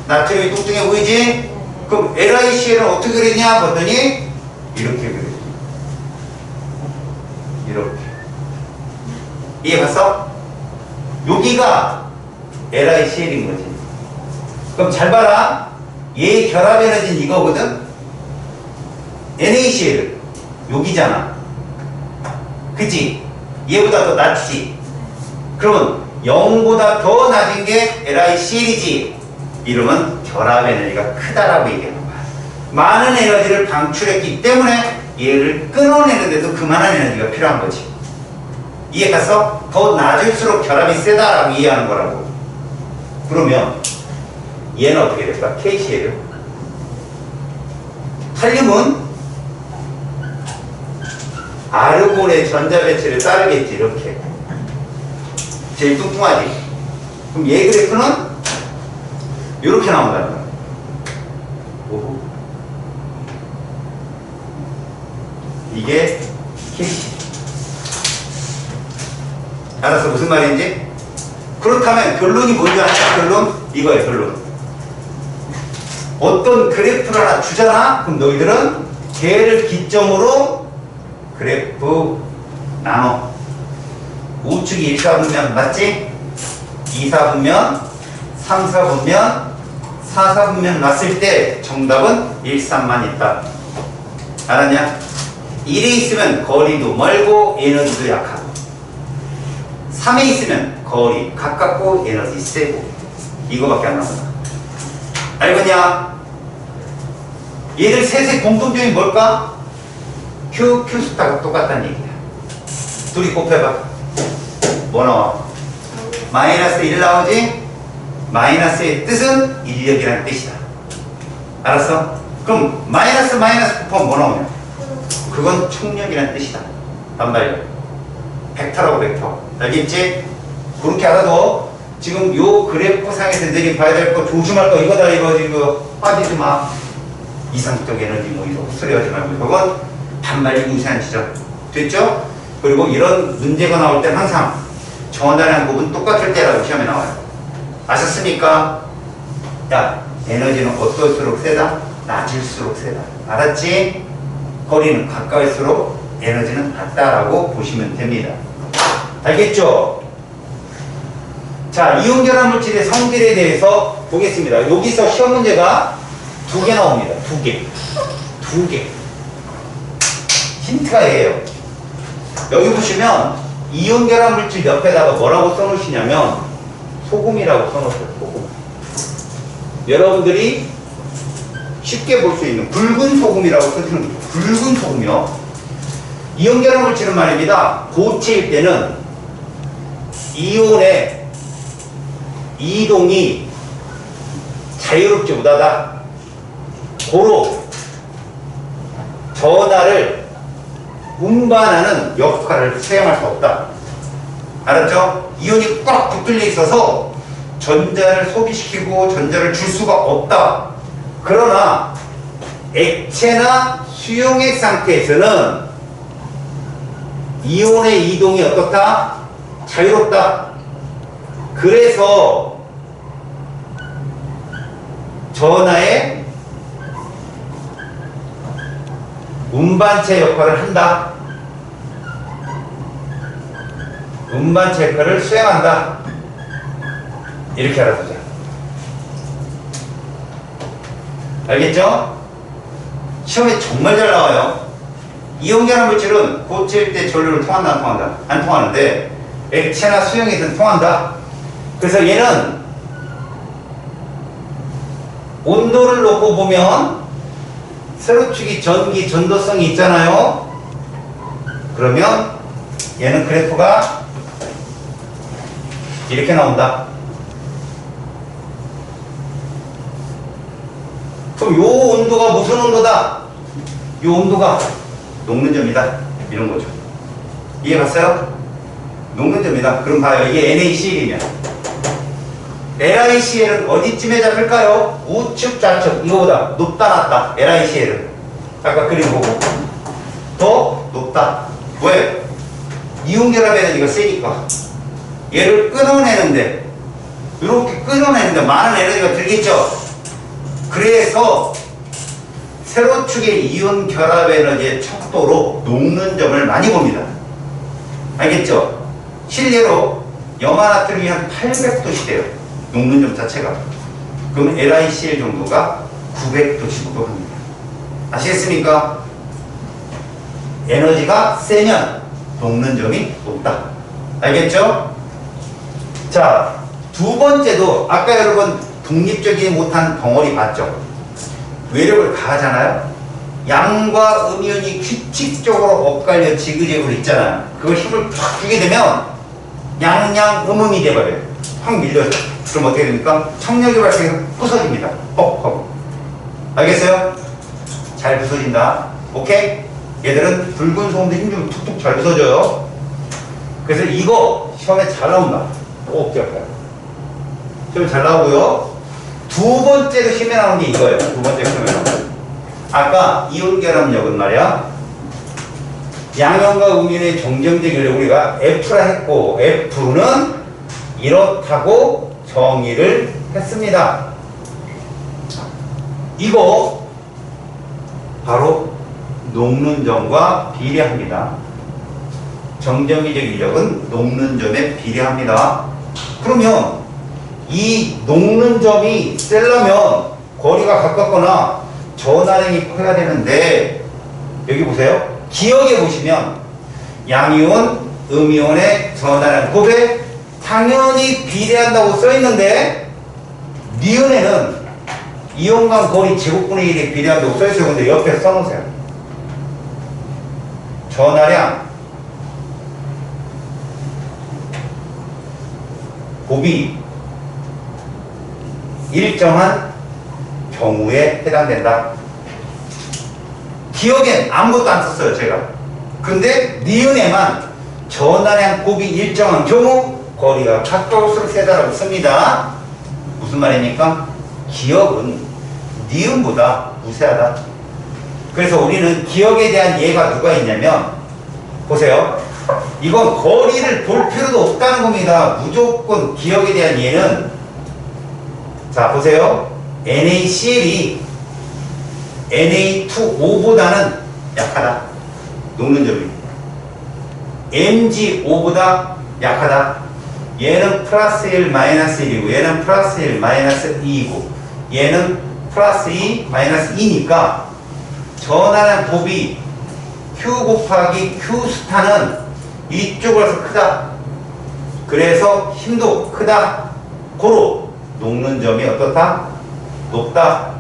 나트륨이 뚱뚱해 보이지? 그럼 LiCl은 어떻게 그리냐? 봤더니 이렇게 그려요. 이렇게. 이해 갔어? 여기가 LiCl인 거지. 그럼 잘 봐라. 얘 결합 에너지는 이거거든? NaCl. 여기잖아. 그치? 얘보다 더 낮지? 그러면 0보다 더 낮은 게 LiCl이지? 이러면 결합 에너지가 크다라고 얘기하는 거야. 많은 에너지를 방출했기 때문에 얘를 끊어내는데도 그만한 에너지가 필요한 거지. 이해 갔어? 더 낮을수록 결합이 세다라고 이해하는 거라고. 그러면 얘는 어떻게 될까? KCl. 칼륨은 아르곤의 전자 배치를 따르겠지. 이렇게 제일 뚱뚱하지. 그럼 얘 그래프는 이렇게 나온다는 거야. 오호. 이게 KCl. 알았어? 무슨 말인지? 그렇다면 결론이 뭔지 아냐? 결론? 이거예요, 결론. 어떤 그래프를 하나 주잖아? 그럼 너희들은 걔를 기점으로 그래프 나눠. 우측이 1, 4분면 맞지? 2, 4분면, 3, 4분면, 4, 4분면 놨을 때 정답은 1, 3만 있다. 알았냐? 1에 있으면 거리도 멀고 에너지도 약하고, 3에 있으면 거리 가깝고 에너지 세고, 이거밖에 안 나온다. 알겠냐? 얘들 셋의 공통점이 뭘까? Q 숫자가 똑같다는 얘기야. 둘이 곱해봐. 뭐 나와? 마이너스 1 나오지? 마이너스의 뜻은 인력이라는 뜻이다. 알았어? 그럼 마이너스 곱하면 뭐 나오냐? 그건 총력이라는 뜻이다. 반발력. 벡터라고 벡터. 알겠지? 그렇게 알아도 지금 요 그래프 상에서 너희 봐야 될 거, 조심할 거 이거다. 이거 빠지지 마. 이상적 에너지 뭐 이거 헛소리 하지 말고. 그건 반발력 무시한 지점. 됐죠? 그리고 이런 문제가 나올 땐 항상 전달하는 부분 똑같을 때라고 시험에 나와요. 아셨습니까? 야, 에너지는 어떨수록 세다? 낮을수록 세다. 알았지? 거리는 가까울수록 에너지는 낮다라고 보시면 됩니다. 알겠죠? 자, 이온결합 물질의 성질에 대해서 보겠습니다. 여기서 시험 문제가 2개 나옵니다. 2개. 힌트가 얘예요. 여기 보시면 이온결합 물질 옆에다가 뭐라고 써놓으시냐면 소금이라고 써놓으세요. 소금. 여러분들이 쉽게 볼 수 있는 붉은 소금이라고 써주는 거죠. 붉은 소금이요. 이온결합 물질은 말입니다. 고체일 때는 이온의 이동이 자유롭지 못하다. 고로 전하를 운반하는 역할을 수행할 수 없다. 알았죠? 이온이 꽉 붙들려 있어서 전자를 소비시키고 전자를 줄 수가 없다. 그러나 액체나 수용액 상태에서는 이온의 이동이 어떻다? 자유롭다. 그래서 전하의 운반체 역할을 한다. 운반체 역할을 수행한다. 이렇게 알아두자. 알겠죠? 시험에 정말 잘 나와요. 이온결합 물질은 고칠 때 전류를 통한다, 안 통한다? 안 통하는데 액체나 수용이든 통한다. 그래서 얘는 온도를 놓고 보면 세로축이 전기 전도성이 있잖아요. 그러면 얘는 그래프가 이렇게 나온다. 그럼 요 온도가 무슨 온도다? 요 온도가 녹는 점이다. 이런 거죠. 이해 갔어요? 녹는 점이다. 그럼 봐요. 이게 NaCl이면 LiCl은 어디쯤에 잡힐까요? 우측 좌측 이거보다 높다 낮다. LiCl은 아까 그림 보고 더 높다. 왜? 이온결합 에너지가 세니까 얘를 끊어내는데 이렇게 끊어내는데 많은 에너지가 들겠죠. 그래서 세로축의 이온 결합 에너지의 척도로 녹는 점을 많이 봅니다. 알겠죠? 실례로 염화나트륨이 한 800도씩 돼요. 녹는 점 자체가. 그러면 LiCl 정도가 900도씩도 합니다. 아시겠습니까? 에너지가 세면 녹는 점이 높다. 알겠죠? 자, 두 번째도 아까 여러분 독립적이지 못한 덩어리 봤죠? 외력을 가하잖아요. 양과 음이온이 규칙적으로 엇갈려 지그재그로 있잖아요. 그걸 힘을 팍 주게 되면 양양 음음이 돼버려요. 확 밀려요. 그럼 어떻게 됩니까? 청력이 발생해서 부서집니다. 하고. 알겠어요? 잘 부서진다. 오케이? 얘들은 붉은 소음도 힘주면 툭툭 잘 부서져요. 그래서 이거 시험에 잘 나온다. 꼭 기억해요. 시험에 잘 나오고요. 두 번째로 시험에 나오는 게 이거예요. 두 번째 시험에 나오는 거. 아까 이온결합력은 말이야. 양연과 음연의 정정되기를 우리가 F라 했고 F는 이렇다고 정의를 했습니다. 이거 바로 녹는 점과 비례합니다. 정정기적 인력은 녹는 점에 비례합니다. 그러면 이 녹는 점이 세려면 거리가 가깝거나 전하량이 커야 되는데 여기 보세요. 기억해 보시면 양이온, 음이온의 전하량 곱에 당연히 비례한다고 써 있는데 니은에는 이온 간 거리 제곱분의 1에 비례한다고 써 있어요. 근데 옆에 써놓으세요. 전하량 곱이 일정한 경우에 해당된다. 기억엔 아무것도 안 썼어요, 제가. 근데 니은에만 전하량 곱이 일정한 경우 거리가 가까울수록 세다라고 씁니다. 무슨 말입니까? 기억은 니은보다 우세하다. 그래서 우리는 기억에 대한 예가 누가 있냐면 보세요. 이건 거리를 볼 필요도 없다는 겁니다. 무조건 기억에 대한 예는 자 보세요. NaCl이 Na2O보다는 약하다. 녹는 점이 MgO보다 약하다. 얘는 플러스 1 마이너스 1이고 얘는 플러스 1 마이너스 2이고 얘는 플러스 2 마이너스 2니까 전하량 곱이 Q 곱하기 Q 스타는 이쪽으로서 크다. 그래서 힘도 크다. 고로 녹는 점이 어떻다? 높다.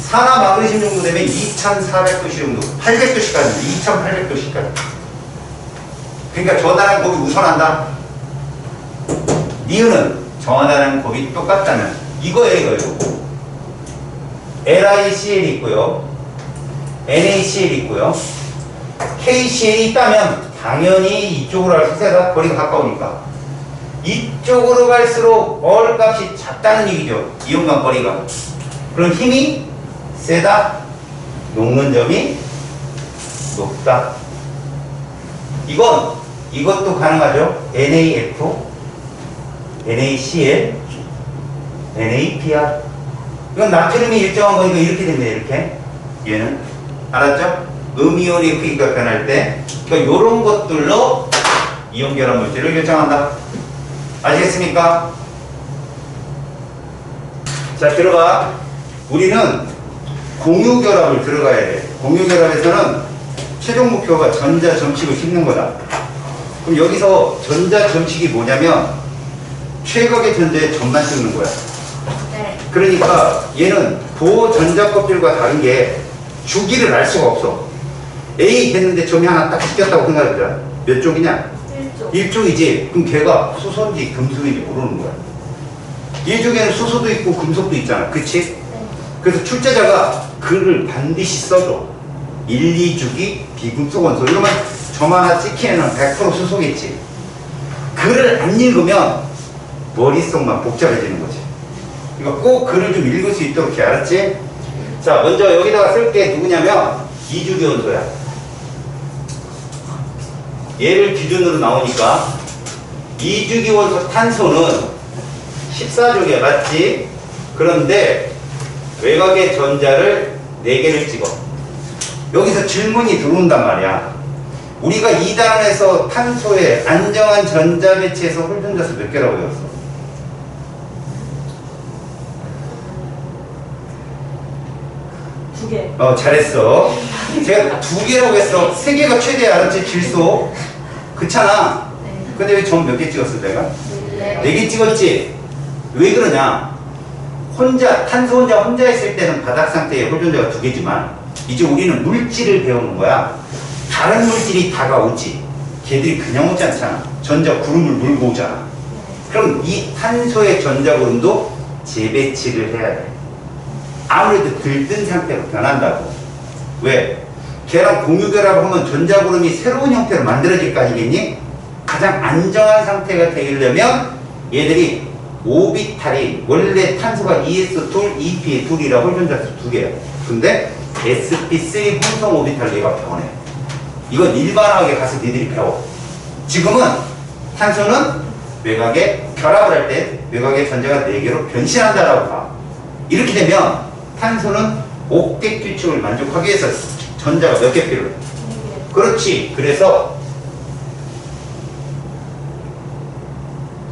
산화 마그네슘 정도 되면 2400도씨 정도, 800도씩 가는데 2800도씩 가요. 그러니까 전하량 곱이 우선한다. 니은은 전하량 곱이 똑같다면 이거예요, 이거. LiCl 있고요. NaCl 있고요. KCl이 있다면 당연히 이쪽으로 갈수록 세다. 거리가 가까우니까. 이쪽으로 갈수록 얼값이 작다는 얘기죠. 이온간 거리가. 그럼 힘이 세다. 녹는 점이 높다. 이것도 가능하죠. NaF, NaCl, NaPr. 이건 나트륨이 일정한 거니까 이렇게 됩니다. 이렇게. 얘는. 알았죠? 음이온의 크기가 변할 때, 그러니까 이런 것들로 이온 결합 물질을 결정한다. 아시겠습니까? 자, 들어가. 우리는 공유결합을 들어가야 돼. 공유결합에서는 최종 목표가 전자점칙을 씹는 거다. 그럼 여기서 전자점칙이 뭐냐면 최각의 전자의 점만 찍는 거야. 네. 그러니까 얘는 도전자껍질과 다른 게 주기를 알 수가 없어. A 했는데 점이 하나 딱 찍혔다고 생각해보자. 몇 쪽이냐? 1조. 1쪽이지. 그럼 걔가 수소인지 금속인지 모르는 거야. 이 쪽에는 수소도 있고 금속도 있잖아. 그치? 네. 그래서 출제자가 글을 반드시 써줘. 1, 2주기 비금속 원소. 이러면 점 하나 찍히면 100% 수소겠지. 글을 안 읽으면 머릿속만 복잡해지는 거지. 그러니까 꼭 글을 좀 읽을 수 있도록 해. 알았지? 자, 먼저 여기다가 쓸 게 누구냐면 2주기 원소야. 얘를 기준으로 나오니까 2주기 원소 탄소는 14주기야. 맞지? 그런데 외곽의 전자를 4개를 찍어. 여기서 질문이 들어온단 말이야. 우리가 2단원에서 탄소의 안정한 전자 배치에서 홀전자 수 몇 개라고 배웠어? 두 개. 잘했어. 제가 2개라고 했어. 3개가 최대야. 알았지? 질소. 그렇잖아. 네. 근데 왜 점 몇 개 찍었어 내가? 네. 4개 찍었지? 왜 그러냐? 탄소 혼자 있을 때는 바닥 상태에 홀전자가 2개지만 이제 우리는 물질을 배우는 거야. 다른 물질이 다가오지. 걔들이 그냥 오지 않잖아. 전자 구름을 물고 오잖아. 그럼 이 탄소의 전자 구름도 재배치를 해야 돼. 아무래도 들뜬 상태로 변한다고. 왜? 걔랑 공유결합을 하면 전자 구름이 새로운 형태로 만들어질 거 아니겠니? 가장 안정한 상태가 되려면 얘들이 오비탈이 원래 탄소가 ES2, EP2이라 홀전자 수 2개야. 근데 sp3 혼성 오비탈 얘가 변해. 이건 일반하게 가서 니들이 배워. 지금은 탄소는 외곽에 결합을 할 때 외곽의 전자가 4개로 변신한다라고 봐. 이렇게 되면 탄소는 옥텟 규칙을 만족하기 위해서 전자가 몇 개 필요해? 그렇지. 그래서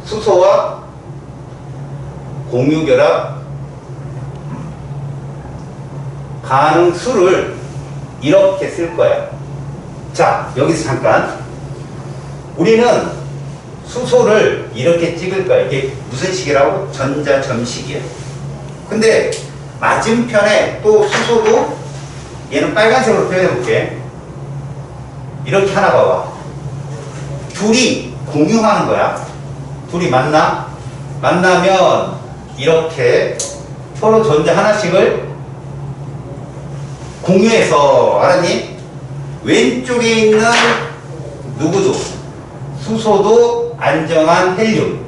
수소와 공유결합 가능수를 이렇게 쓸 거야. 자, 여기서 잠깐. 우리는 수소를 이렇게 찍을 거야. 이게 무슨 식이라고? 전자점식이야. 근데 맞은편에 또 수소도 얘는 빨간색으로 표현해 볼게. 이렇게 하나 봐봐. 둘이 공유하는 거야. 둘이 만나면 이렇게 서로 전자 하나씩을 공유해서, 알았니? 왼쪽에 있는 누구도 수소도 안정한 헬륨,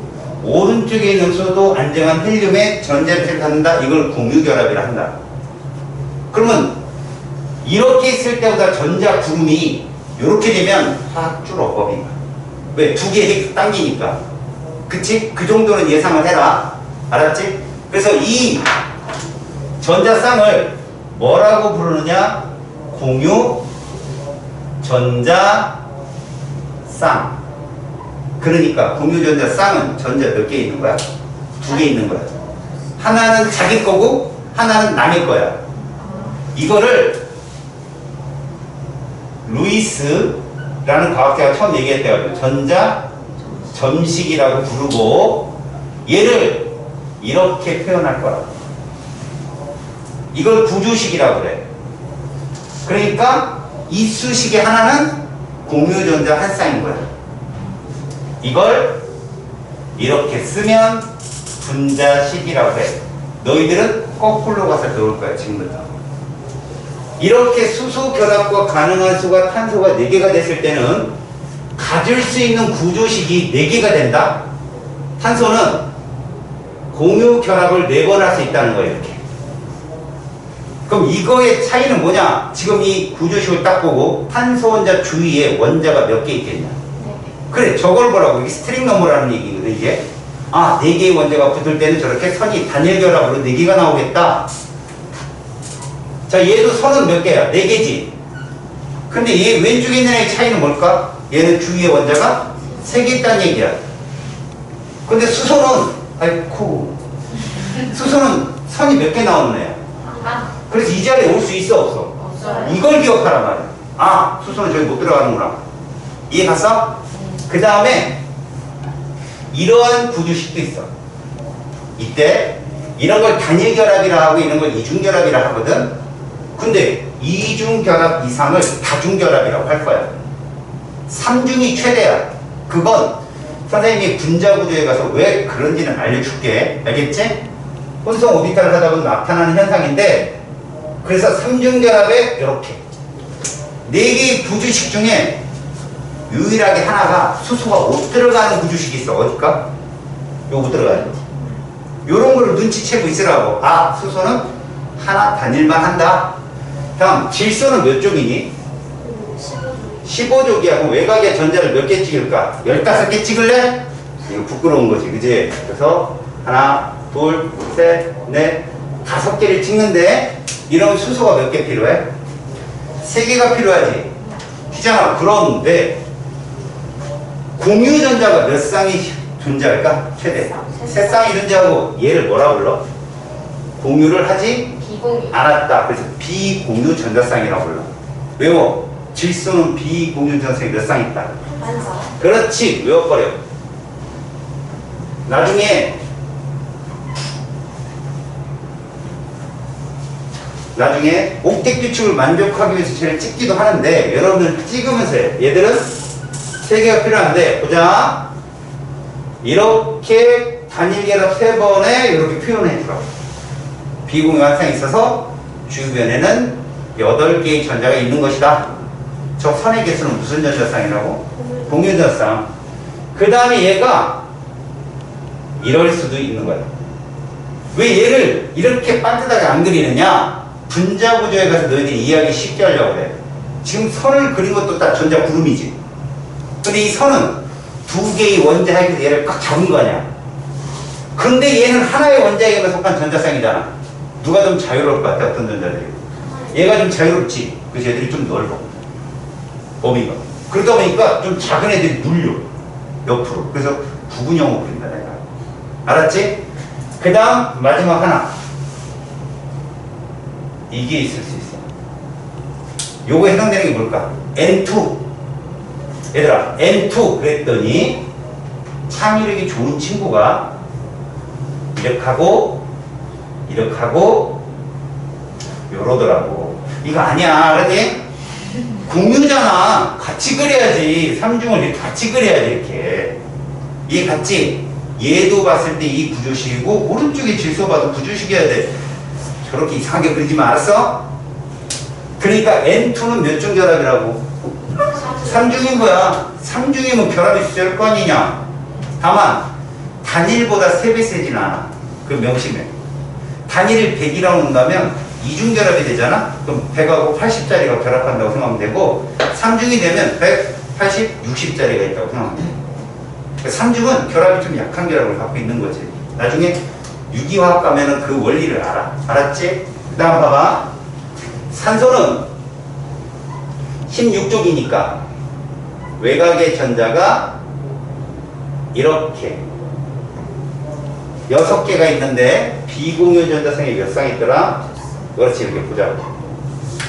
오른쪽에 있는 수소도 안정한 헬륨에 전자배치를 갖는다. 이걸 공유결합이라 한다. 그러면 이렇게 있을 때보다 전자 구름이 이렇게 되면 화학줄어법이야. 왜? 2개 당기니까. 그치? 그 정도는 예상을 해라. 알았지? 그래서 이 전자쌍을 뭐라고 부르느냐? 공유 전자쌍. 그러니까 공유 전자쌍은 전자 몇 개 있는 거야? 2개 있는 거야. 하나는 자기 거고 하나는 남의 거야. 이거를 루이스라는 과학자가 처음 얘기했대요. 전자 점식이라고 부르고 얘를 이렇게 표현할 거라고. 이걸 구주식이라고 그래. 그러니까 이 수식의 하나는 공유전자 한 쌍인 거야. 이걸 이렇게 쓰면 분자식이라고 해. 너희들은 거꾸로 가서 배울 거야. 지금부터. 이렇게 수소 결합과 가능한 수가 탄소가 4개가 됐을 때는 가질 수 있는 구조식이 4개가 된다. 탄소는 공유 결합을 4번 할 수 있다는 거예요. 이렇게. 그럼 이거의 차이는 뭐냐? 지금 이 구조식을 딱 보고 탄소 원자 주위에 원자가 몇 개 있겠냐? 그래, 저걸 보라고. 이게 스트링 넘버라는 얘기거든. 이게 4개의 원자가 붙을 때는 저렇게 선이 단일 결합으로 4개가 나오겠다. 자, 얘도 선은 몇 개야? 4개지. 근데 얘 왼쪽에 있는 애의 차이는 뭘까? 얘는 주위에 원자가 3개 있다는 얘기야. 근데 수소는, 아이쿠, 수소는 선이 몇 개 나오는 애야? 그래서 이 자리에 올 수 있어 없어? 없어요. 이걸 기억하란 말이야. 아, 수소는 저기 못 들어가는구나. 이해 갔어? 그 다음에 이러한 구주식도 있어. 이때 이런 걸 단일결합이라 하고 이런 걸 이중결합이라 하거든. 근데 이중결합 이상을 다중결합이라고 할 거야. 3중이 최대야. 그건 선생님이 분자구조에 가서 왜 그런지는 알려줄게. 알겠지? 혼성 오비탈을 하다 보면 나타나는 현상인데, 그래서 3중결합에 이렇게 4개의 구주식 중에 유일하게 하나가 수소가 못 들어가는 구주식이 있어. 어딜까? 요거 못 들어가요. 요런 거를 눈치채고 있으라고. 아, 수소는 하나 단일만 한다. 다음, 질소는 몇 쪽이니? 15쪽이야. 그럼 외곽에 전자를 몇 개 찍을까? 15개 찍을래? 이거 부끄러운 거지, 그지? 그래서 하나, 둘, 셋, 넷, 5개를 찍는데 이러면 수소가 몇 개 필요해? 3개가 필요하지. 피잖아. 그런데 공유 전자가 몇 쌍이 존재할까? 최대. 3쌍이 존재하고 얘를 뭐라 불러? 공유를 하지 비공유. 않았다. 그래서 비공유 전자쌍이라고 불러. 외워. 질소는 비공유 전자쌍이 몇 쌍 있다. 한사. 그렇지. 외워버려. 나중에 옥텟 규칙을 만족하기 위해서 쟤를 찍기도 하는데 여러분들 찍으면서 해. 얘들은 3개가 필요한데 보자. 이렇게 단일결합 3번에 이렇게 표현해 주라고. 비공유 한쌍이 있어서 주변에는 8개의 전자가 있는 것이다. 저 선의 개수는 무슨 전자쌍이라고? 공유 전자쌍. 그 다음에 얘가 이럴 수도 있는 거야. 왜 얘를 이렇게 반듯하게 안 그리느냐? 분자 구조에 가서 너희들이 이해하기 쉽게 하려고 그래. 지금 선을 그린 것도 다 전자 구름이지. 근데 이 선은 2개의 원자핵에서 얘를 꽉 잡은 거 아니야. 근데 얘는 하나의 원자핵에 속한 전자쌍이잖아. 누가 좀 자유로울 것 같아? 어떤 전자들이? 얘가 좀 자유롭지. 그래서 얘들이 좀 넓어. 범위가. 그러다 보니까 좀 작은 애들이 눌려. 옆으로. 그래서 구분형으로 그린다 내가. 알았지? 그 다음 마지막 하나. 이게 있을 수 있어. 요거 해당되는 게 뭘까? N2. 얘들아, N2 그랬더니 창의력이 좋은 친구가 이렇게 하고 요러더라고. 이거 아니야. 알았니? 공유잖아. 같이 그려야지. 3중을 이렇게 같이 그려야지. 이렇게. 이해 갔지? 얘도 봤을 때 이 구조식이고 오른쪽에 질소 봐도 구조식이어야 돼. 저렇게 이상하게 그리지 마. 알았어? 그러니까 N2는 몇 중 결합이라고? 3중인 거야. 3중이면 결합이 수절할 거 아니냐. 다만 단일보다 3배 세진 않아. 그 명심해. 단일을 100이라고 한다면 2중 결합이 되잖아. 그럼 100하고 80짜리가 결합한다고 생각하면 되고 3중이 되면 100, 80, 60짜리가 있다고 생각하면 돼. 3중은 결합이 좀 약한 결합을 갖고 있는 거지. 나중에 유기화학 가면은 그 원리를 알아. 알았지? 그 다음 봐봐. 산소는 16쪽이니까 외곽의 전자가 이렇게 6개가 있는데 비공유 전자쌍이 몇 쌍 있더라? 그렇지. 이렇게 보자.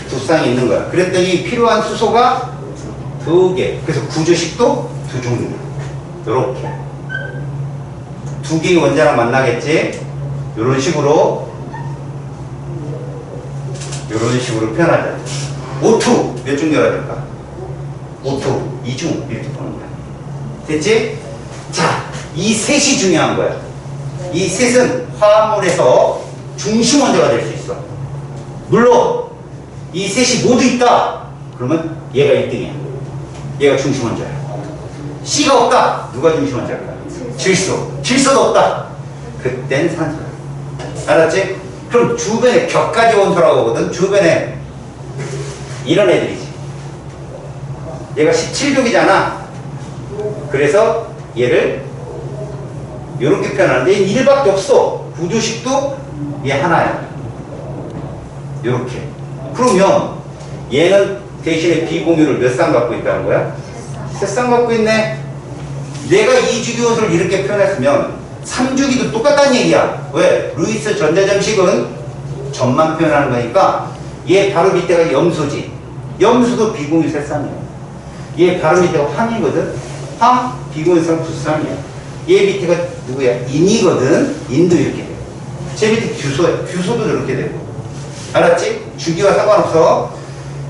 2쌍이 있는 거야. 그랬더니 필요한 수소가 2개. 그래서 구조식도 2종류. 요렇게 2개의 원자랑 만나겠지? 요런 식으로 표현하자. O2 몇 중 결합일까? O2 2중 이렇게 보는 거야. 됐지? 자, 이 셋이 중요한 거야. 이 셋은 화합물에서 중심 원자가 될 수 있어. 물론 이 셋이 모두 있다. 그러면 얘가 1등이야. 얘가 중심 원자야. C가 없다. 누가 중심 원자일까? 질소. 질소도 없다. 그땐 산소야. 알았지? 그럼 주변에 격가지 원소라고 하거든. 주변에 이런 애들이지. 얘가 17족이잖아. 그래서 얘를 이렇게 표현하는데 얘는 1밖에 없어. 구조식도 얘 하나야. 이렇게. 그러면 얘는 대신에 비공유를 몇 쌍 갖고 있다는 거야? 3쌍 갖고 있네. 내가 2주기원소를 이렇게 표현했으면 3주기도 똑같다는 얘기야. 왜? 루이스 전자점식은 점만 표현하는 거니까 얘 바로 밑에가 염소지. 염소도 비공유색상이에요. 얘 바로 밑에가 황이거든. 황, 비공유색 부상이야. 얘 밑에가 누구야? 인이거든. 인도 이렇게 돼. 제 밑에 규소야. 규소도 저렇게 되고. 알았지? 주기와 상관없어.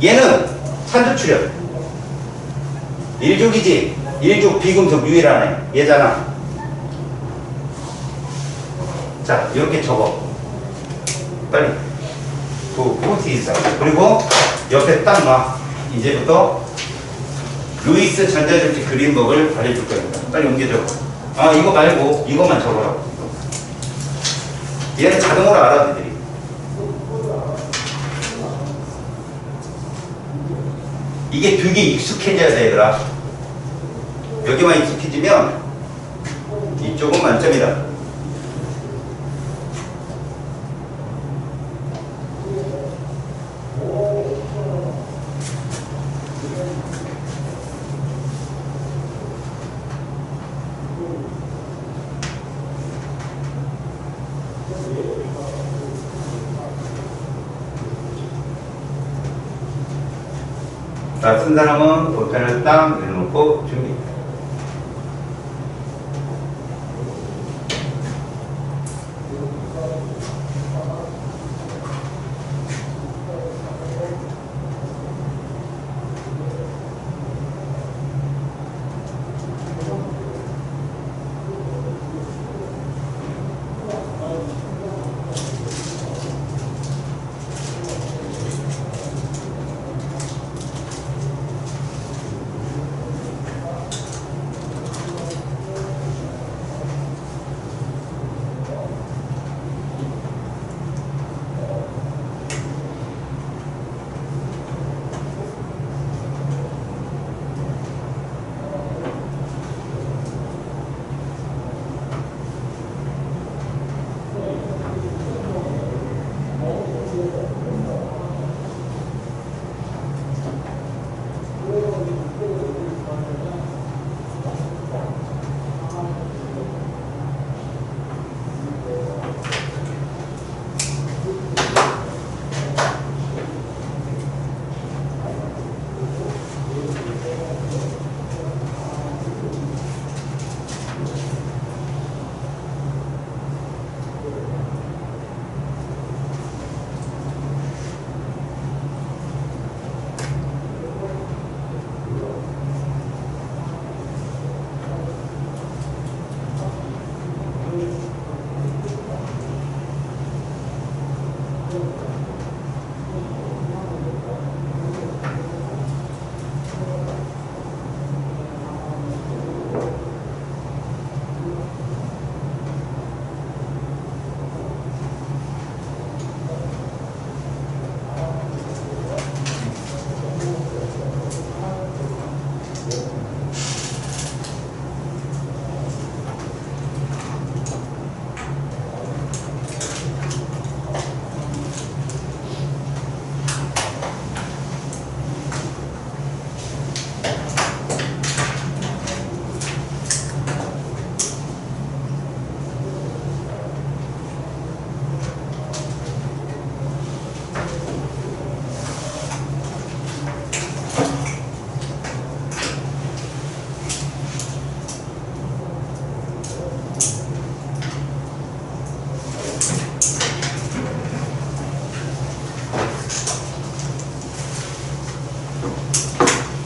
얘는 산조출혈. 일족이지. 일족 비금속 유일하네. 얘잖아. 자, 이렇게 적어. 빨리. 그 포트 있어. 그리고 옆에 딱 놔. 이제부터 루이스 전자접지 그린법을 가르쳐줄 겁니다. 빨리 옮겨줘. 아, 이거 말고 이것만 적어라. 얘는 자동으로 알아, 애들이. 이게 되게 익숙해져야 돼, 얘들아. 여기만 익숙해지면 이쪽은 만점이다. 자, 쓴 사람은 볼펜을 딱 내려놓고 준비.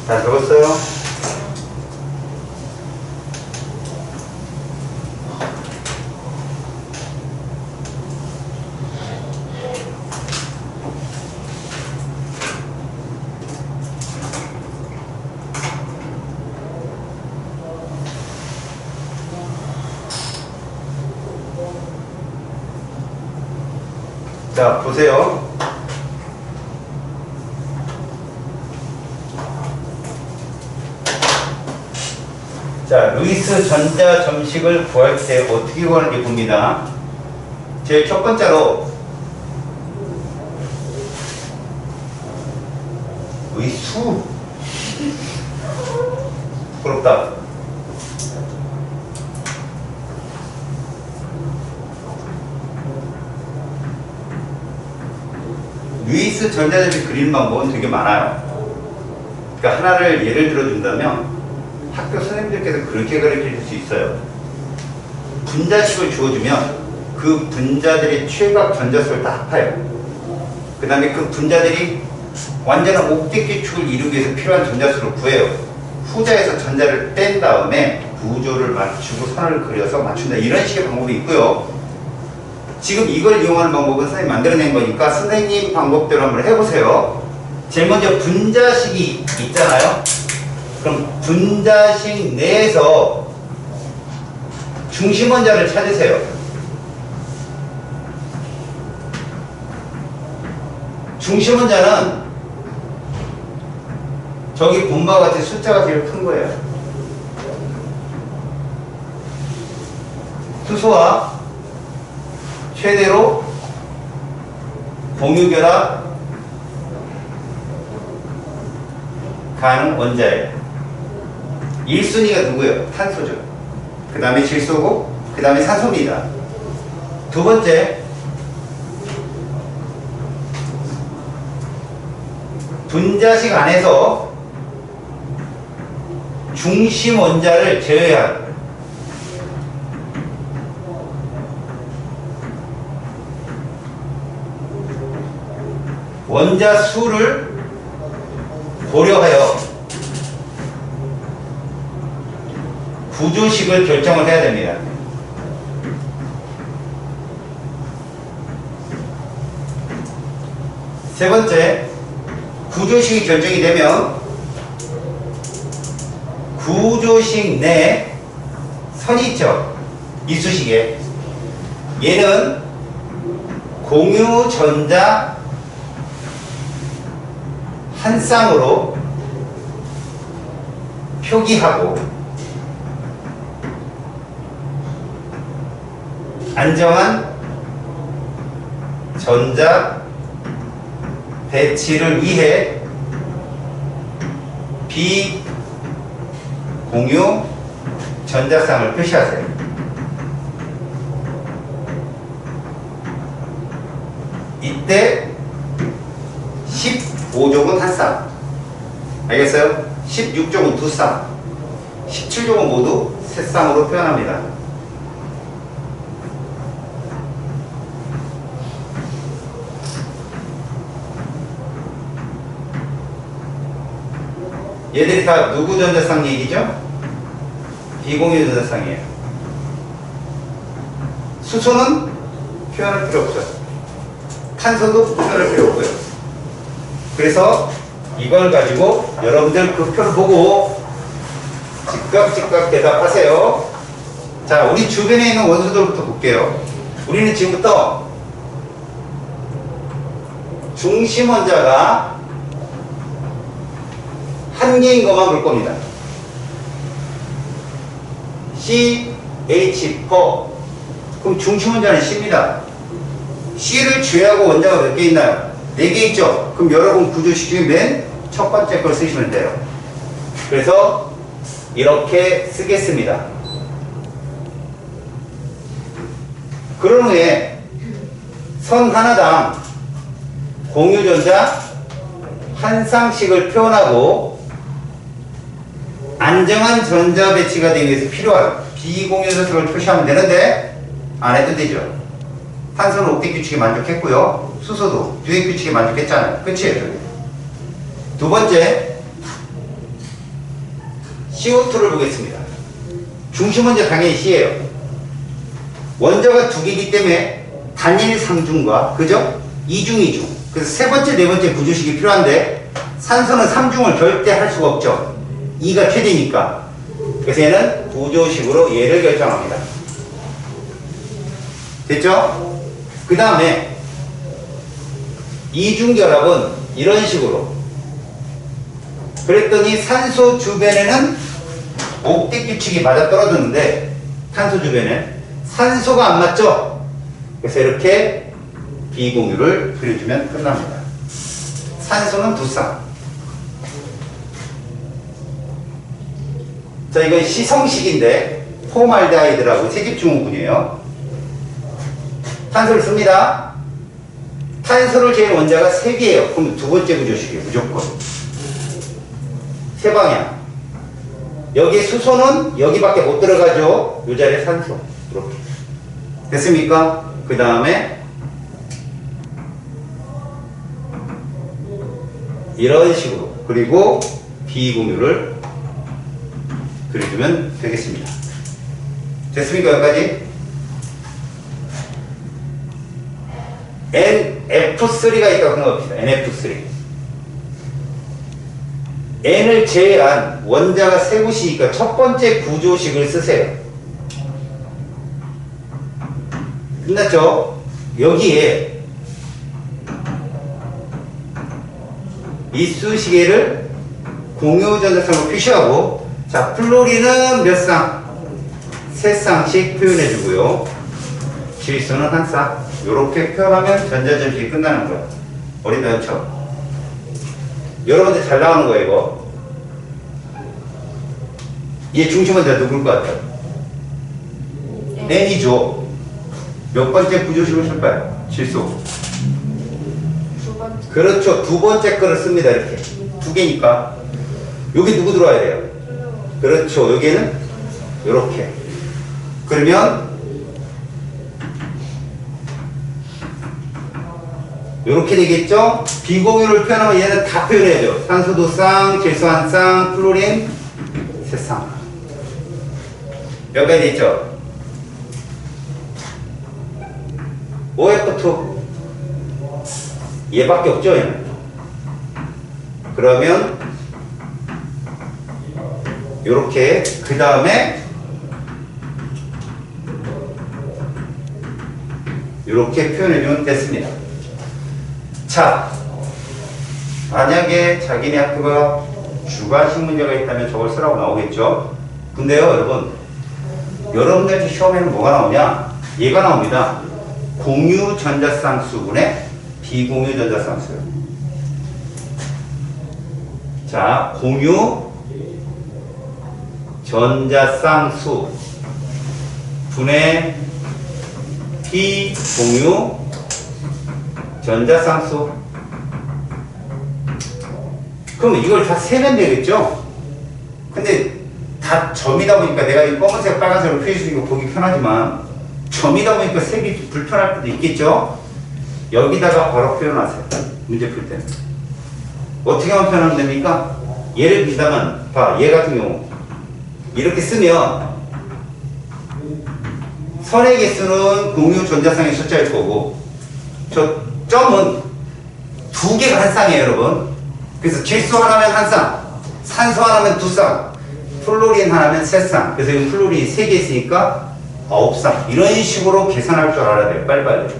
다 적었어요? 자, 보세요. 자, 루이스 전자 점식을 구할 때 어떻게 구하는지 봅니다. 제일 첫 번째로 수 부끄럽다. 루이스 전자접이 그리는 방법은 되게 많아요. 그러니까 하나를 예를 들어준다면 학교 선생님들께서 그렇게 가르칠 수 있어요. 분자식을 주어주면 그 분자들의 최각 전자수를 다 합해요. 그 다음에 그 분자들이 완전한 옥텟규칙을 이루기 위해서 필요한 전자수를 구해요. 후자에서 전자를 뺀 다음에 구조를 맞추고 선을 그려서 맞춘다. 이런 식의 방법이 있고요. 지금 이걸 이용하는 방법은 선생님이 만들어낸 거니까 선생님 방법대로 한번 해보세요. 제일 먼저 분자식이 있잖아요. 그럼 분자식 내에서 중심 원자를 찾으세요. 중심 원자는 저기 본 바와 같이 숫자가 제일 큰 거예요. 수소와 최대로 공유결합 가는 원자예요. 1순위가 누구예요? 탄소죠. 그 다음에 질소고, 그 다음에 산소입니다. 두 번째, 분자식 안에서 중심 원자를 제외하는 거예요. 원자 수를 고려하여 구조식을 결정을 해야 됩니다. 세 번째, 구조식이 결정이 되면 구조식 내 선이 있죠. 이수식에. 얘는 공유 전자 한 쌍으로 표기하고 안정한 전자 배치를 위해 비공유 전자쌍을 표시하세요. 이때 15족은 한 쌍. 알겠어요? 16족은 두 쌍. 17족은 모두 세 쌍으로 표현합니다. 얘들이 다 누구 전자쌍 얘기죠? 비공유 전자쌍이에요. 수소는 표현할 필요 없죠. 탄소도 표현할 필요 없고요. 그래서 이걸 가지고 여러분들 그 표를 보고 즉각 대답하세요. 자, 우리 주변에 있는 원소들부터 볼게요. 우리는 지금부터 중심 원자가 한 개인 것만 볼 겁니다. CH4. 그럼 중심 원자는 C입니다. C를 제외하고 원자가 몇 개 있나요? 4개 있죠? 그럼 여러분 구조식 중에 맨 첫 번째 걸 쓰시면 돼요. 그래서 이렇게 쓰겠습니다. 그런 후에 선 하나당 공유전자 한 쌍씩을 표현하고 안정한 전자 배치가 되기 위해서 필요한 비공유 전자를 표시하면 되는데 안 해도 되죠. 탄소는 옥텟 규칙에 만족했고요. 수소도 듀엣 규칙에 만족했잖아요. 끝이에요. 두 번째, CO2를 보겠습니다. 중심 원자 당연히 C예요. 원자가 두 개이기 때문에 단일 상중과 그죠? 이중 이중. 그래서 세 번째, 네 번째 구조식이 필요한데 산소는 3중을 절대 할 수가 없죠. 2가 최대니까. 그래서 얘는 구조식으로 얘를 결정합니다. 됐죠? 그 다음에 이중결합은 이런 식으로. 그랬더니 산소 주변에는 옥텟 규칙이 맞아떨어졌는데 탄소 주변에 산소가 안 맞죠? 그래서 이렇게 비공유를 그려주면 끝납니다. 산소는 두 쌍. 자, 이건 시성식인데 포말데하이드라고 세집중후군이에요. 탄소를 씁니다. 탄소를 재는 원자가 3개예요. 그럼 두 번째 구조식이에요. 무조건. 세 방향. 여기 수소는 여기밖에 못 들어가죠. 이 자리에 산소. 이렇게. 됐습니까? 그 다음에 이런 식으로. 그리고 비공유를 그려주면 되겠습니다. 됐습니까? 여기까지? NF3가 있다고 생각합시다. NF3. N을 제외한 원자가 세 곳이니까 첫 번째 구조식을 쓰세요. 끝났죠? 여기에 이 수시계를 공유전자쌍으로 표시하고, 자, 플로린은 몇 쌍? 3쌍씩 표현해주고요. 질소는 1쌍. 요렇게 표현하면 전자점식이 끝나는 거야. 어린다, 그렇죠? 여러분들 잘 나오는 거예요, 이거. 얘 중심원자 누굴 것 같아요? N이죠. 몇 번째 구조식을 쓸까요? 질소. 두 번째. 그렇죠. 두 번째 거를 씁니다. 이렇게. 두 개니까. 여기 누구 들어와야 돼요? 그렇죠. 여기에는 이렇게. 그러면 이렇게 되겠죠? 비공유를 표현하면 얘는 다 표현해야죠. 산소도 쌍, 질소 한 쌍, 플로린 세 쌍. 여기까지 있죠? OF2 얘밖에 없죠, 얘는. 그러면 요렇게 그 다음에 요렇게 표현해주면 됐습니다. 자, 만약에 자기네 학교가 주관식 문제가 있다면 저걸 쓰라고 나오겠죠. 근데요, 여러분들 시험에는 뭐가 나오냐? 얘가 나옵니다. 공유 전자쌍수분의 비공유 전자쌍수요. 자, 공유 전자쌍수 분의 비공유 전자쌍수. 그럼 이걸 다 세면 되겠죠? 근데 다 점이다 보니까 내가 이 검은색 빨간색으로 표시해주는 거 보기 편하지만 점이다 보니까 색이 불편할 때도 있겠죠? 여기다가 바로 표현하세요. 문제 풀 때는. 어떻게 하면 표현하면 됩니까? 예를 들자면, 봐, 얘 같은 경우. 이렇게 쓰면, 선의 개수는 공유 전자쌍의 숫자일 거고, 저 점은 두 개가 한 쌍이에요, 여러분. 그래서 질소 하나면 한 쌍, 산소 하나면 두 쌍, 플로린 하나면 세 쌍. 그래서 이 플로린이 세 개 있으니까 9쌍. 이런 식으로 계산할 줄 알아야 돼요, 빨리빨리.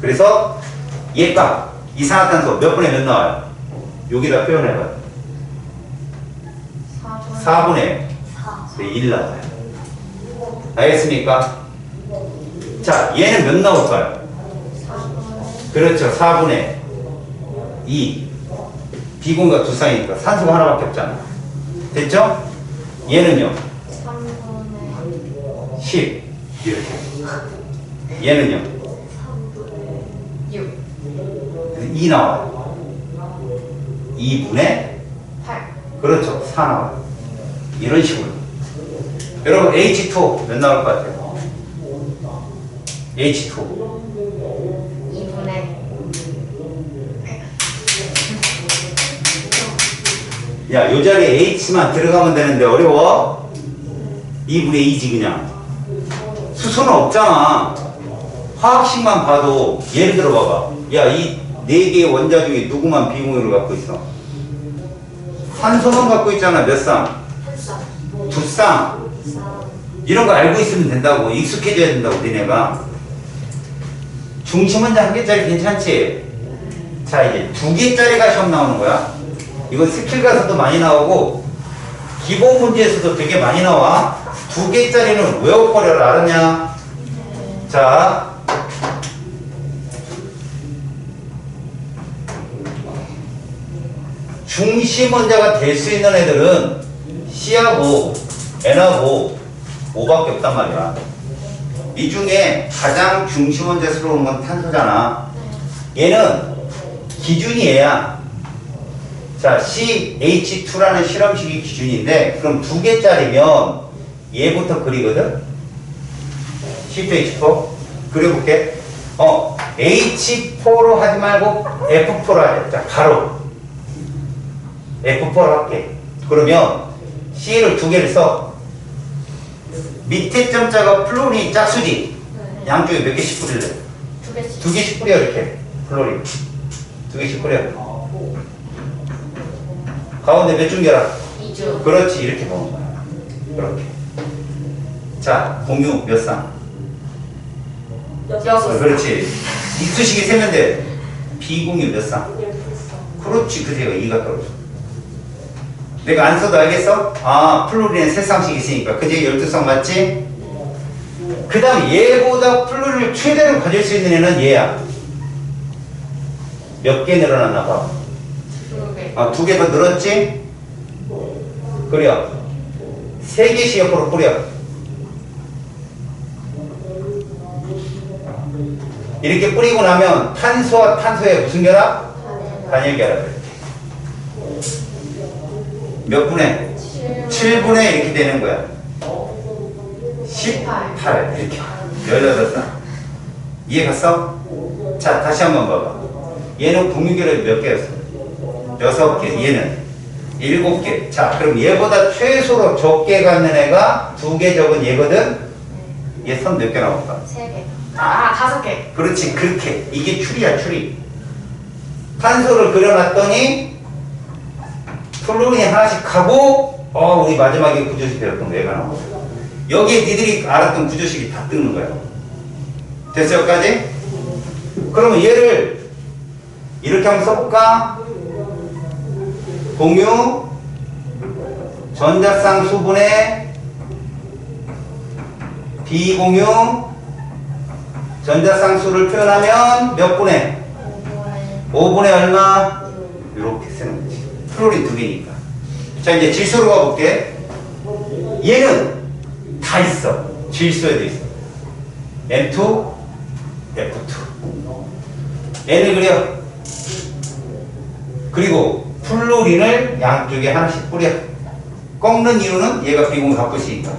그래서 얘값, 이산화탄소 몇 분의 몇 나와요? 여기다 표현해봐요. 4분의 1 나와요. 알겠습니까? 자, 얘는 몇 나올까요? 그렇죠. 4분의 2. 비공유가 두 쌍이니까 산소가 하나밖에 없잖아. 됐죠? 얘는요? 3분의 10. 이렇게. 얘는요? 3분의 6. 그래서 2 나와요. 2분의 8. 그렇죠. 4 나와요. 이런 식으로. 여러분 H2 몇 나올 것 같아요? H2 2분의 야, 요 자리에 H만 들어가면 되는데 어려워? 2분의 2지 그냥. 수소는 없잖아. 화학식만 봐도 예를 들어 봐봐. 야, 이 4개의 원자 중에 누구만 비공유를 갖고 있어? 산소만 갖고 있잖아. 몇 쌍? 1쌍. 2쌍. 4. 이런 거 알고 있으면 된다고. 익숙해져야 된다고, 니네가. 중심 원자 1개짜리 괜찮지? 자, 이제 2개짜리가 시험 나오는 거야. 이건 스킬 가서도 많이 나오고 기본 문제에서도 되게 많이 나와. 2개짜리는 외워버려라. 알았냐? 자, 중심 원자가 될 수 있는 애들은 C하고 N하고 O밖에 없단 말이야. 이 중에 가장 중심 원자스러운 건 탄소잖아. 얘는 기준이 얘야. 자, CH2라는 실험식이 기준인데, 그럼 2개짜리면 얘부터 그리거든? C2H4. 그려볼게. H4로 하지 말고 F4로 하자. 자, 바로. F4로 할게. 그러면 C를 2개를 써. 밑에 점자가 플로린 짝수지? 양쪽에 몇 개씩 뿌릴래? 2개씩. 2개씩 뿌려, 이렇게. 플로린. 2개씩 뿌려. 가운데 몇 줄 결합? 2주. 그렇지, 이렇게 보는 거야. 그렇게. 자, 공유 몇 쌍? 여섯. 그렇지. 입수식이 세면 돼. 비공유 몇 쌍? 그렇지, 그제가 2가 떨어져. 내가 안 써도 알겠어? 아, 플로린에 3쌍씩 있으니까. 그제 12쌍 맞지? 그 다음에 얘보다 플로린을 최대로 가질 수 있는 애는 얘야. 몇 개 늘어났나 봐. 2개. 아, 2개 더 늘었지? 그려. 3개씩 옆으로 뿌려. 이렇게 뿌리고 나면 탄소와 탄소의 무슨 결합? 단일 결합. 몇 분의? 7분의 이렇게 되는 거야. 18 이렇게. 18쌍. 이해 갔어? 자, 다시 한번 봐봐. 얘는 공유결합이 몇 개였어? 6개. 얘는 7개. 자, 그럼 얘보다 최소로 적게 갖는 애가 2개 적은 얘거든? 얘 선 몇 개 나올까? 3개. 아, 5개. 그렇지, 그렇게. 이게 추리야, 추리. 탄소를 그려놨더니 플로린이 하나씩 하고, 우리 마지막에 구조식 배웠던 거 얘가 나오고. 여기에 니들이 알았던 구조식이 다 뜨는 거야. 됐어, 여기까지? 그러면 얘를 이렇게 한번 써볼까? 공유 전자쌍 수분의 비공유 전자쌍수를 표현하면 몇 분의? 5분의 얼마? 이렇게 쓰는 거지. 플로린 2개니까. 자, 이제 질소로 가볼게. 얘는 다 있어. 질소에도 있어. M2, F2. N을 그려. 그리고 플로린을 양쪽에 하나씩 뿌려. 꺾는 이유는 얘가 비공유 갖고 있으니까.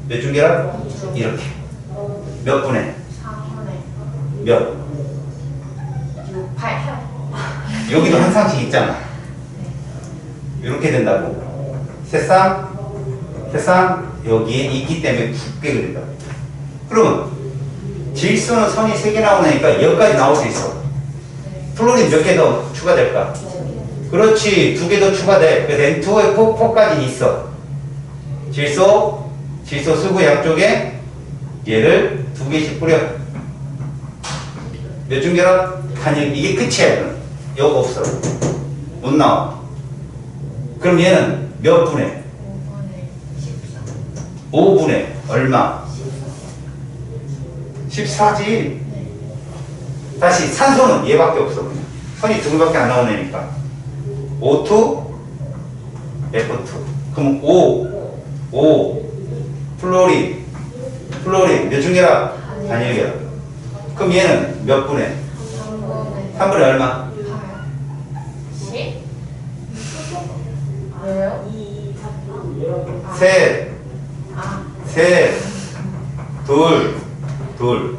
몇 줄 결합? 이렇게. 몇 분의? 4분의 몇? 6, 8. 여기도 한 쌍씩 있잖아. 이렇게 된다고. 세 쌍, 여기에 있기 때문에 굵게 그린다. 그러면 질소는 선이 3개 나오니까 여기까지 나올 수 있어. 플로린 몇 개 더 추가될까? 그렇지, 2개 더 추가돼. 그래서 N2F4까지 있어. 질소 수구 양쪽에 얘를 2개씩 뿌려. 몇 중 결합? 단일. 이게 끝이야. 여기 없어. 못 나와. 그럼 얘는 몇 분의? 5분의 14. 5분의 얼마? 14지. 다시 산소는 얘밖에 없어. 그냥. 선이 2개밖에 안 나오는 애니까. O2, F2. 그럼 O, 플로린 몇 중 결합? 단일 결합. 그럼 얘는 몇 분의? 3분의 3분의 얼마? 8. 10? 왜요? 2, 4. 셋, 아, 둘.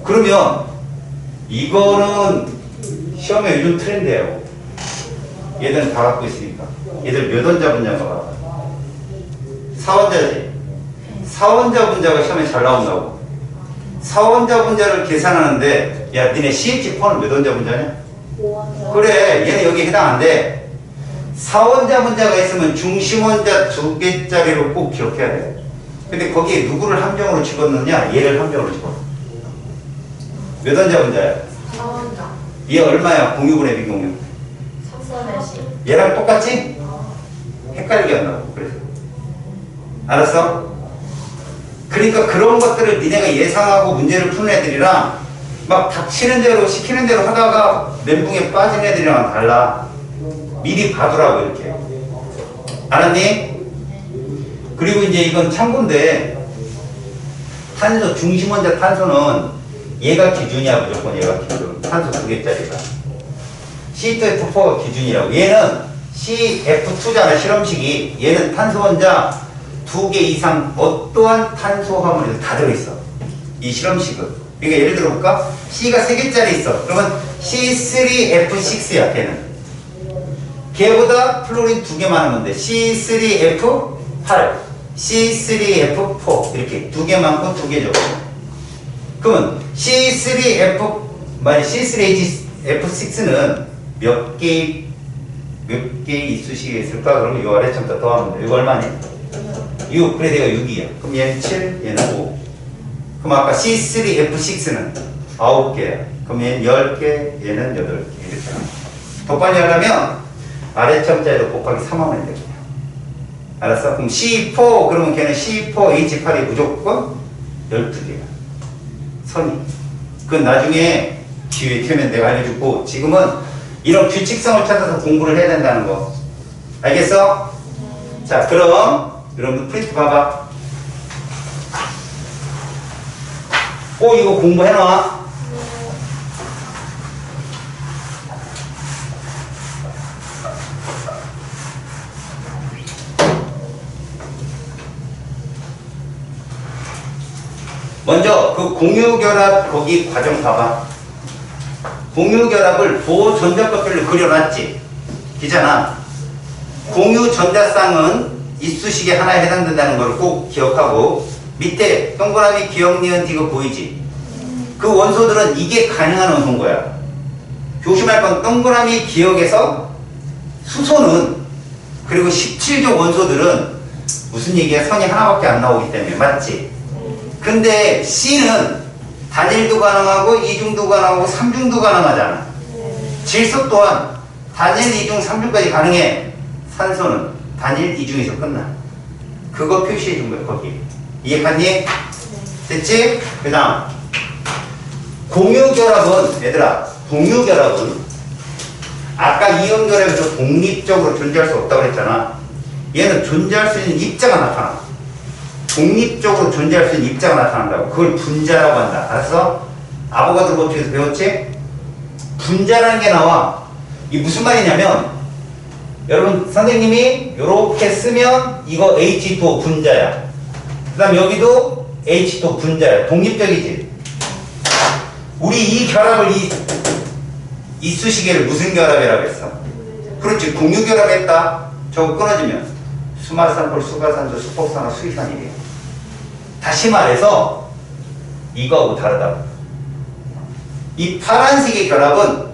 그러면 이거는 시험에 요즘 트렌드예요. 얘들은 다 갖고 있으니까. 얘들 몇 원자 분자가 봐. 4원자지. 4원자 분자가 시험에 잘 나온다고. 4원자 분자를 계산하는데, 야, 니네 CH4는 몇 원자 분자냐? 5원자. 그래, 얘는 여기 해당 안 돼. 4원자 분자가 있으면 중심원자 2개짜리로 꼭 기억해야 돼. 근데 거기에 누구를 함정으로 집어넣느냐? 얘를 함정으로 집어넣어. 몇 원자 분자야? 4원자. 얘 얼마야? 공유분의 비공유. 3분의 10. 얘랑 똑같지? 헷갈리게 한다고. 그래서. 알았어? 그러니까 그런 것들을 니네가 예상하고 문제를 푸는 애들이랑 막 닥치는 대로 시키는 대로 하다가 멘붕에 빠진 애들이랑 달라. 미리 봐두라고 이렇게. 알았니? 그리고 이제 이건 참고인데 탄소 중심원자 탄소는 얘가 기준이야. 무조건 얘가 기준. 탄소 2개짜리가. C2F4가 기준이라고. 얘는 CF2잖아. 실험식이. 얘는 탄소 혼자 2개 이상 어떠한 탄소 화물에도 다 들어있어. 이 실험식은. 그러니까 예를 들어 볼까? C가 3개짜리 있어. 그러면 C3F6야. 걔는. 걔보다 플로린 2개 많으면 돼. C3F8, C3F4 이렇게 2개 많고 2개 적고. 그러면 C3F6는 몇 개 이쑤시개 있을까? 그러면 이 아래 첨다 더하면 돼. 이거 얼마니? 6. 그래 내가 6이야. 그럼 얘는 7, 얘는 5. 그럼 아까 C3F6는 9개야. 그럼 얘는 10개, 얘는 8개. 이렇게. 더 빨리 하려면 아래 첨자에도 곱하기 3하면 돼. 알았어? 그럼 C4 그러면 걔는 C4H8이 무조건 12개야. 선이. 그건 나중에 기회 되면 내가 알려주고 지금은 이런 규칙성을 찾아서 공부를 해야 된다는 거. 알겠어? 자, 그럼 여러분들 프린트 봐봐. 이거 공부해놔. 먼저 그 공유결합 거기 과정 봐봐. 공유결합을 보전자값별로 그려놨지. 기잖아. 공유전자쌍은 이쑤시개 하나에 해당된다는 걸 꼭 기억하고 밑에 동그라미 기억 니은 이거 보이지? 그 원소들은 이게 가능한 원소인 거야. 조심할 건 동그라미 기억에서 수소는 그리고 17조 원소들은 무슨 얘기야? 선이 하나밖에 안 나오기 때문에. 맞지? 근데 C는 단일도 가능하고 이중도 가능하고 삼중도 가능하잖아. 질소 또한 단일, 이중, 삼중까지 가능해. 산소는 단일, 이중에서 끝나. 그거 표시해 준 거야. 거기. 이해갔니? 됐지? 그 다음 공유결합은 얘들아 공유결합은 아까 이온결합에서 독립적으로 존재할 수 없다고 그랬잖아. 얘는 존재할 수 있는 입자가 나타나. 독립적으로 존재할 수 있는 입자가 나타난다고. 그걸 분자라고 한다. 알았어? 아보가드로 법칙에서 배웠지? 분자라는 게 나와. 이게 무슨 말이냐면 여러분 선생님이 이렇게 쓰면 이거 H2O 분자야. 그 다음 여기도 H2O 분자야. 독립적이지? 우리 이 결합을 이쑤시개를 무슨 결합이라고 했어? 그렇지. 공유결합했다. 저거 끊어지면 수마산불, 수가산소, 수폭산화, 수이산이래요. 다시 말해서 이거하고 다르다고. 이 파란색의 결합은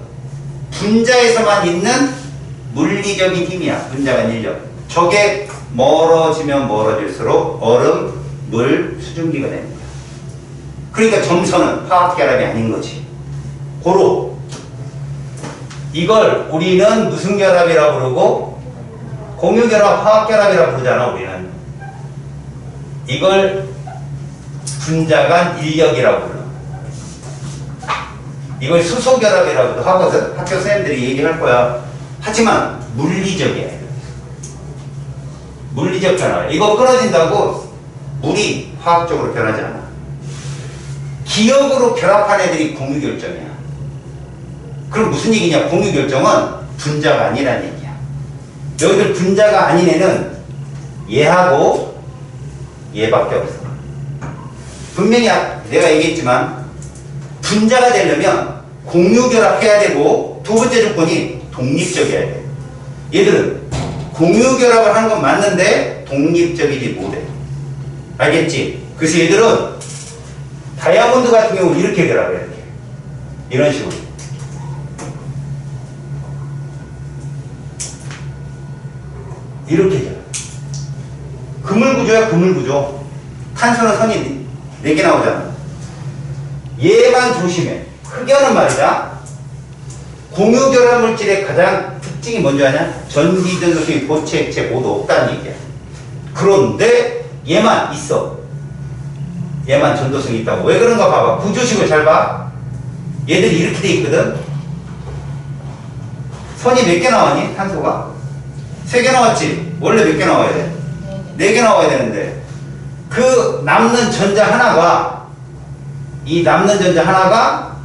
분자에서만 있는 물리적인 힘이야. 분자간 인력. 저게 멀어지면 멀어질수록 얼음, 물, 수증기가 됩니다. 그러니까 점선은 화학결합이 아닌 거지. 고로 이걸 우리는 무슨 결합이라고 부르고 공유결합, 화학결합이라고 부르잖아. 우리는 이걸 분자간 인력이라고 불러. 이걸 수소결합이라고도 하거든. 학교 선생님들이 얘기할 거야. 하지만 물리적이야. 물리적 변화. 이거 끊어진다고 물이 화학적으로 변하지 않아. 기억으로 결합한 애들이 공유결정이야. 그럼 무슨 얘기냐? 공유결정은 분자가 아니라는 얘기야. 여기들 분자가 아닌 애는 얘하고 얘밖에 없어. 분명히 내가 얘기했지만 분자가 되려면 공유결합해야 되고 두 번째 조건이 독립적이어야 돼. 얘들은 공유결합을 하는 건 맞는데 독립적이지 못해. 알겠지? 그래서 얘들은 다이아몬드 같은 경우는 이렇게 결합해. 이렇게. 이런 식으로. 이렇게 결합. 그물구조야. 그물구조. 탄소는 선이 4개 나오잖아. 얘만 조심해. 흑연은 말이다. 공유결합 물질의 가장 특징이 뭔지 아냐? 전기, 전속性, 고체, 액체 모두 없다는 얘기야. 그런데 얘만 있어. 얘만 전도성이 있다고. 왜 그런가 봐봐. 구조식을 잘 봐. 얘들이 이렇게 돼 있거든. 선이 몇 개 나왔니? 탄소가? 3개 나왔지? 원래 몇 개 나와야 돼? 4개 나와야 되는데 그 남는 전자 하나가 이 남는 전자 하나가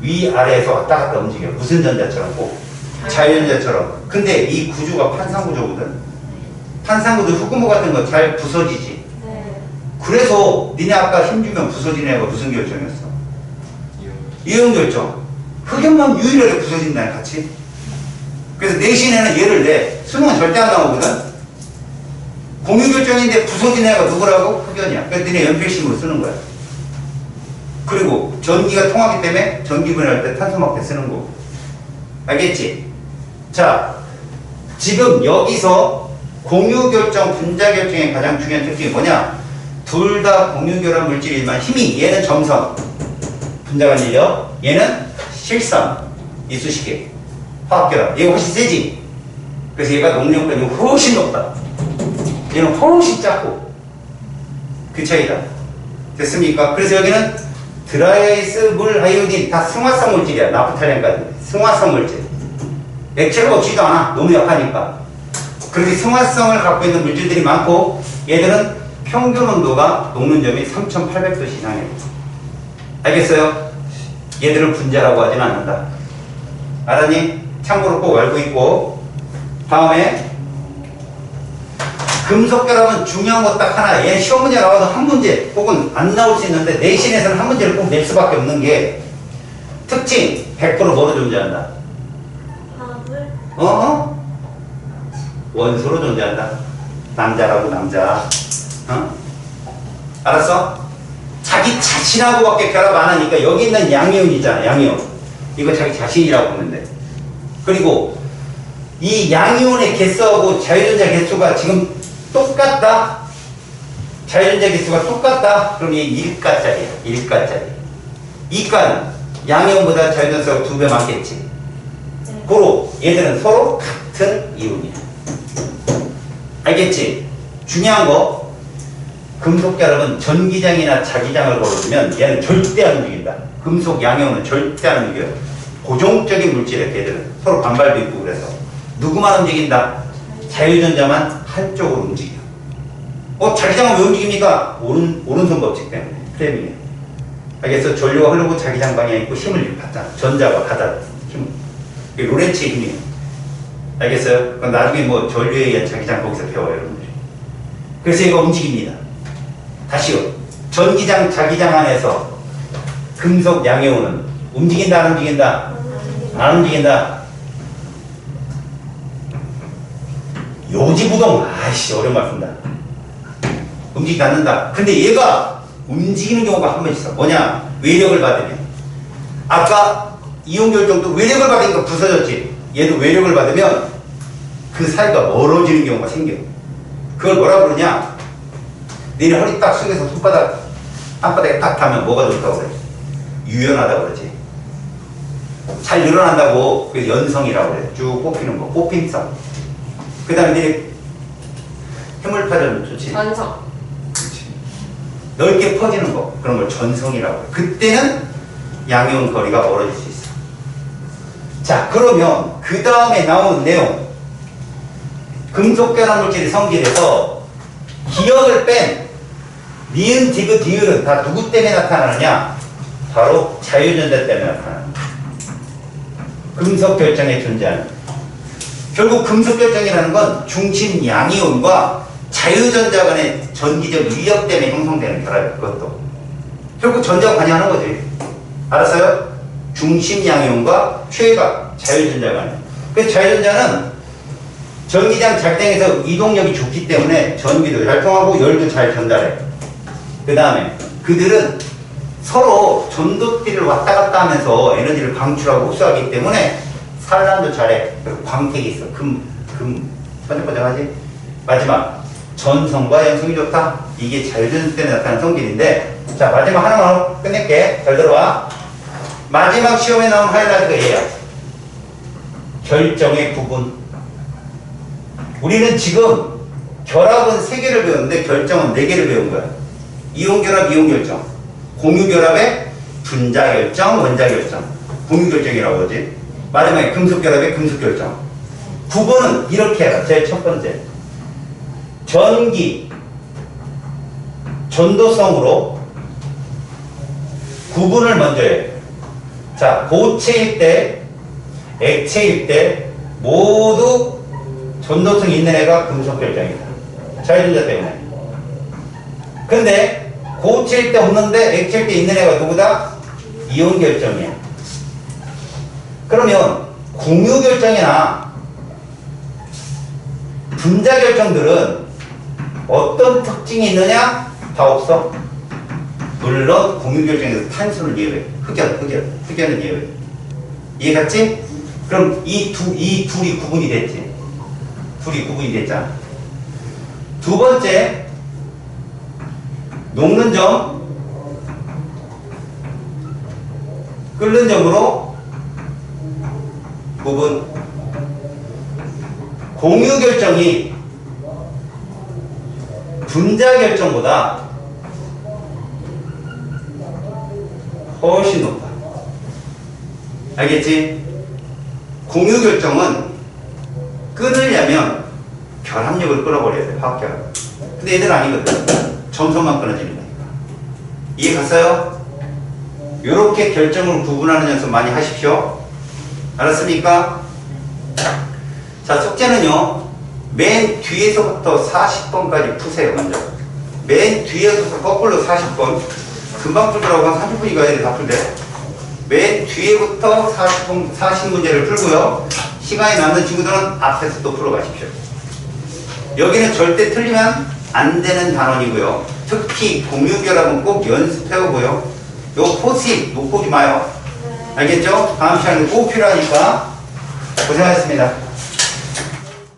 위아래에서 왔다 갔다 움직여. 무슨 전자처럼? 꼭 자유전자처럼. 근데 이 구조가 판상구조거든. 판상구조 흑음모 같은 거 잘 부서지지. 네. 그래서 니네 아까 힘주면 부서지는 애가 무슨 결정이었어? 이온 결정. 흑연만 유일하게 부서진다는 같이. 그래서 내신에는 얘를 내. 수능은 절대 안 나오거든. 공유 결정인데 부서진 애가 누구라고? 흑연이야. 그래서 니네 연필식으로 쓰는 거야. 그리고 전기가 통하기 때문에 전기분해할 때 탄소막대 쓰는 거고. 알겠지? 자, 지금 여기서 공유결정, 분자결정의 가장 중요한 특징이 뭐냐? 둘 다 공유결합 물질이지만 힘이, 얘는 점선, 분자간 인력, 얘는 실선, 이쑤시개, 화학결합. 얘가 훨씬 세지? 그래서 얘가 녹력변이 훨씬 높다. 얘는 훨씬 작고. 그 차이다. 됐습니까? 그래서 여기는 드라이아이스, 물, 아이오딘 다 승화성 물질이야. 나프탈렌까지. 승화성 물질. 액체가 없지도 않아. 너무 약하니까. 그렇게 승화성을 갖고 있는 물질들이 많고 얘들은 평균 온도가 녹는 점이 3800도 이상이에요. 알겠어요? 얘들은 분자라고 하진 않는다. 알았니? 참고로 꼭 알고 있고. 다음에 금속결합은 중요한 거 딱 하나. 얘는 시험 문제 나와도 한 문제 혹은 안 나올 수 있는데 내신에서는 한 문제를 꼭 낼 수밖에 없는 게 특징 100% 뭐로 존재한다? 화합을. 어? 원소로 존재한다. 남자라고 남자. 어? 알았어? 자기 자신하고밖에 결합 안 하니까 여기 있는 양이온 있잖아. 양이온. 이거 자기 자신이라고 보면 돼. 그리고 이 양이온의 개수하고 자유전자 개수가 지금 똑같다. 자유전자 개수가 똑같다. 그럼 이 1가짜리야. 1가짜리. 2가는 양이온보다 자유전자가 2배 많겠지. 네. 고로 얘들은 서로 같은 이온이야. 알겠지? 중요한 거 금속결합은 전기장이나 자기장을 걸어주면 얘는 절대 안 움직인다. 금속 양이온은 절대 안 움직여. 고정적인 물질이야. 걔들은 서로 반발도 있고. 그래서 누구만 움직인다? 자유전자만 한쪽으로 움직여. 자기장은 왜 움직입니까? 오른손 법칙 때문에. 프레밍이에요. 알겠어? 전류가 흐르고 자기장 방향이 있고 힘을 받잖아. 전자가 받아 힘을. 이게 로렌츠의 힘이에요. 알겠어요? 그럼 나중에 뭐 전류에 의한 자기장 거기서 배워요, 여러분들이. 그래서 이거 움직입니다. 다시요. 전기장, 자기장 안에서 금속 양이온은 움직인다, 안 움직인다? 안 움직인다. 요지부동. 아이씨, 어려운 말 쓴다. 움직이지 않는다. 근데 얘가 움직이는 경우가 한 번 있어. 뭐냐? 외력을 받으면. 아까 이온 결정도 외력을 받으니까 부서졌지. 얘도 외력을 받으면 그 사이가 멀어지는 경우가 생겨. 그걸 뭐라 그러냐? 너네 허리 딱 숙여서 손바닥, 앞바닥에 딱 닿으면 뭐가 좋다고 그래? 유연하다고 그러지. 잘 늘어난다고. 그래서 연성이라고 그래. 쭉 뽑히는 거. 뽑힘성. 그 다음에 너네 해물파전 좋지. 전성. 넓게 퍼지는 거. 그런 걸 전성이라고 해. 그때는 양이온 거리가 멀어질 수 있어. 자, 그러면 그 다음에 나오는 내용. 금속 결합 물질이 성질에서 기억을 뺀 니은, 디귿, 디귿은 다 누구 때문에 나타나느냐? 바로 자유전자 때문에 나타납니다. 금속 결정에 존재하는. 결국 금속 결정이라는 건 중심 양이온과 자유전자 간의 전기적 인력 때문에 형성되는 결합이야. 그것도 결국 전자가 관여하는 거지. 알았어요? 중심 양이온과 최각 자유전자 간에. 그래서 자유전자는 전기장 작동에서 이동력이 좋기 때문에 전기도 잘 통하고 열도 잘 전달해. 그 다음에 그들은 서로 전도띠를 왔다 갔다 하면서 에너지를 방출하고 흡수하기 때문에 산란도 잘해. 그리고 광택이 있어. 번쩍번쩍하지? 마지막 전성과 연성이 좋다. 이게 자유전자 때문에 나타나는 성질인데, 자, 마지막 하나만 끝낼게. 잘 들어와. 마지막 시험에 나온 하이라이트가 얘야. 결정의 구분. 우리는 지금 결합은 3개를 배웠는데 결정은 4개를 배운 거야. 이온결합, 이온결정. 공유결합의 분자결정, 원자결정. 공유결정이라고 그러지. 마지막에 금속결합의 금속결정. 구분은 이렇게 해라. 제일 첫 번째. 전기, 전도성으로 구분을 먼저 해요. 자, 고체일 때, 액체일 때 모두 전도성이 있는 애가 금속 결정이다. 자유전자 때문에. 근데 고체일 때 없는데 액체일 때 있는 애가 누구다? 이온 결정이야. 그러면 공유 결정이나 분자 결정들은 어떤 특징이 있느냐? 다 없어. 물론 공유 결정에서 탄소를 예외. 흑연은 예외. 이해갔지? 그럼 이 둘이 구분이 됐지. 둘이 구분이 됐잖아. 두 번째, 녹는 점, 끓는 점으로 구분. 공유 결정이 분자 결정보다 훨씬 높아. 알겠지? 공유 결정은 끊으려면 결합력을 끊어버려야 돼. 화학결합. 근데 얘들은 아니거든. 점선만 끊어지는 거니까. 이해 갔어요? 이렇게 결정을 구분하는 연습 많이 하십시오. 알았습니까? 자, 숙제는요. 맨 뒤에서부터 40번까지 푸세요. 먼저. 맨 뒤에서부터 거꾸로 40번. 금방 풀더라고. 한 30분이 가야 돼. 다 풀대. 맨 뒤에부터 40문제를 풀고요. 시간이 남는 친구들은 앞에서 또 풀어가십시오. 여기는 절대 틀리면 안 되는 단원이고요. 특히 공유결합은 꼭 연습해오고요. 요 포스잇 놓고 오지 마요. 알겠죠? 다음 시간에 꼭 필요하니까 고생하셨습니다.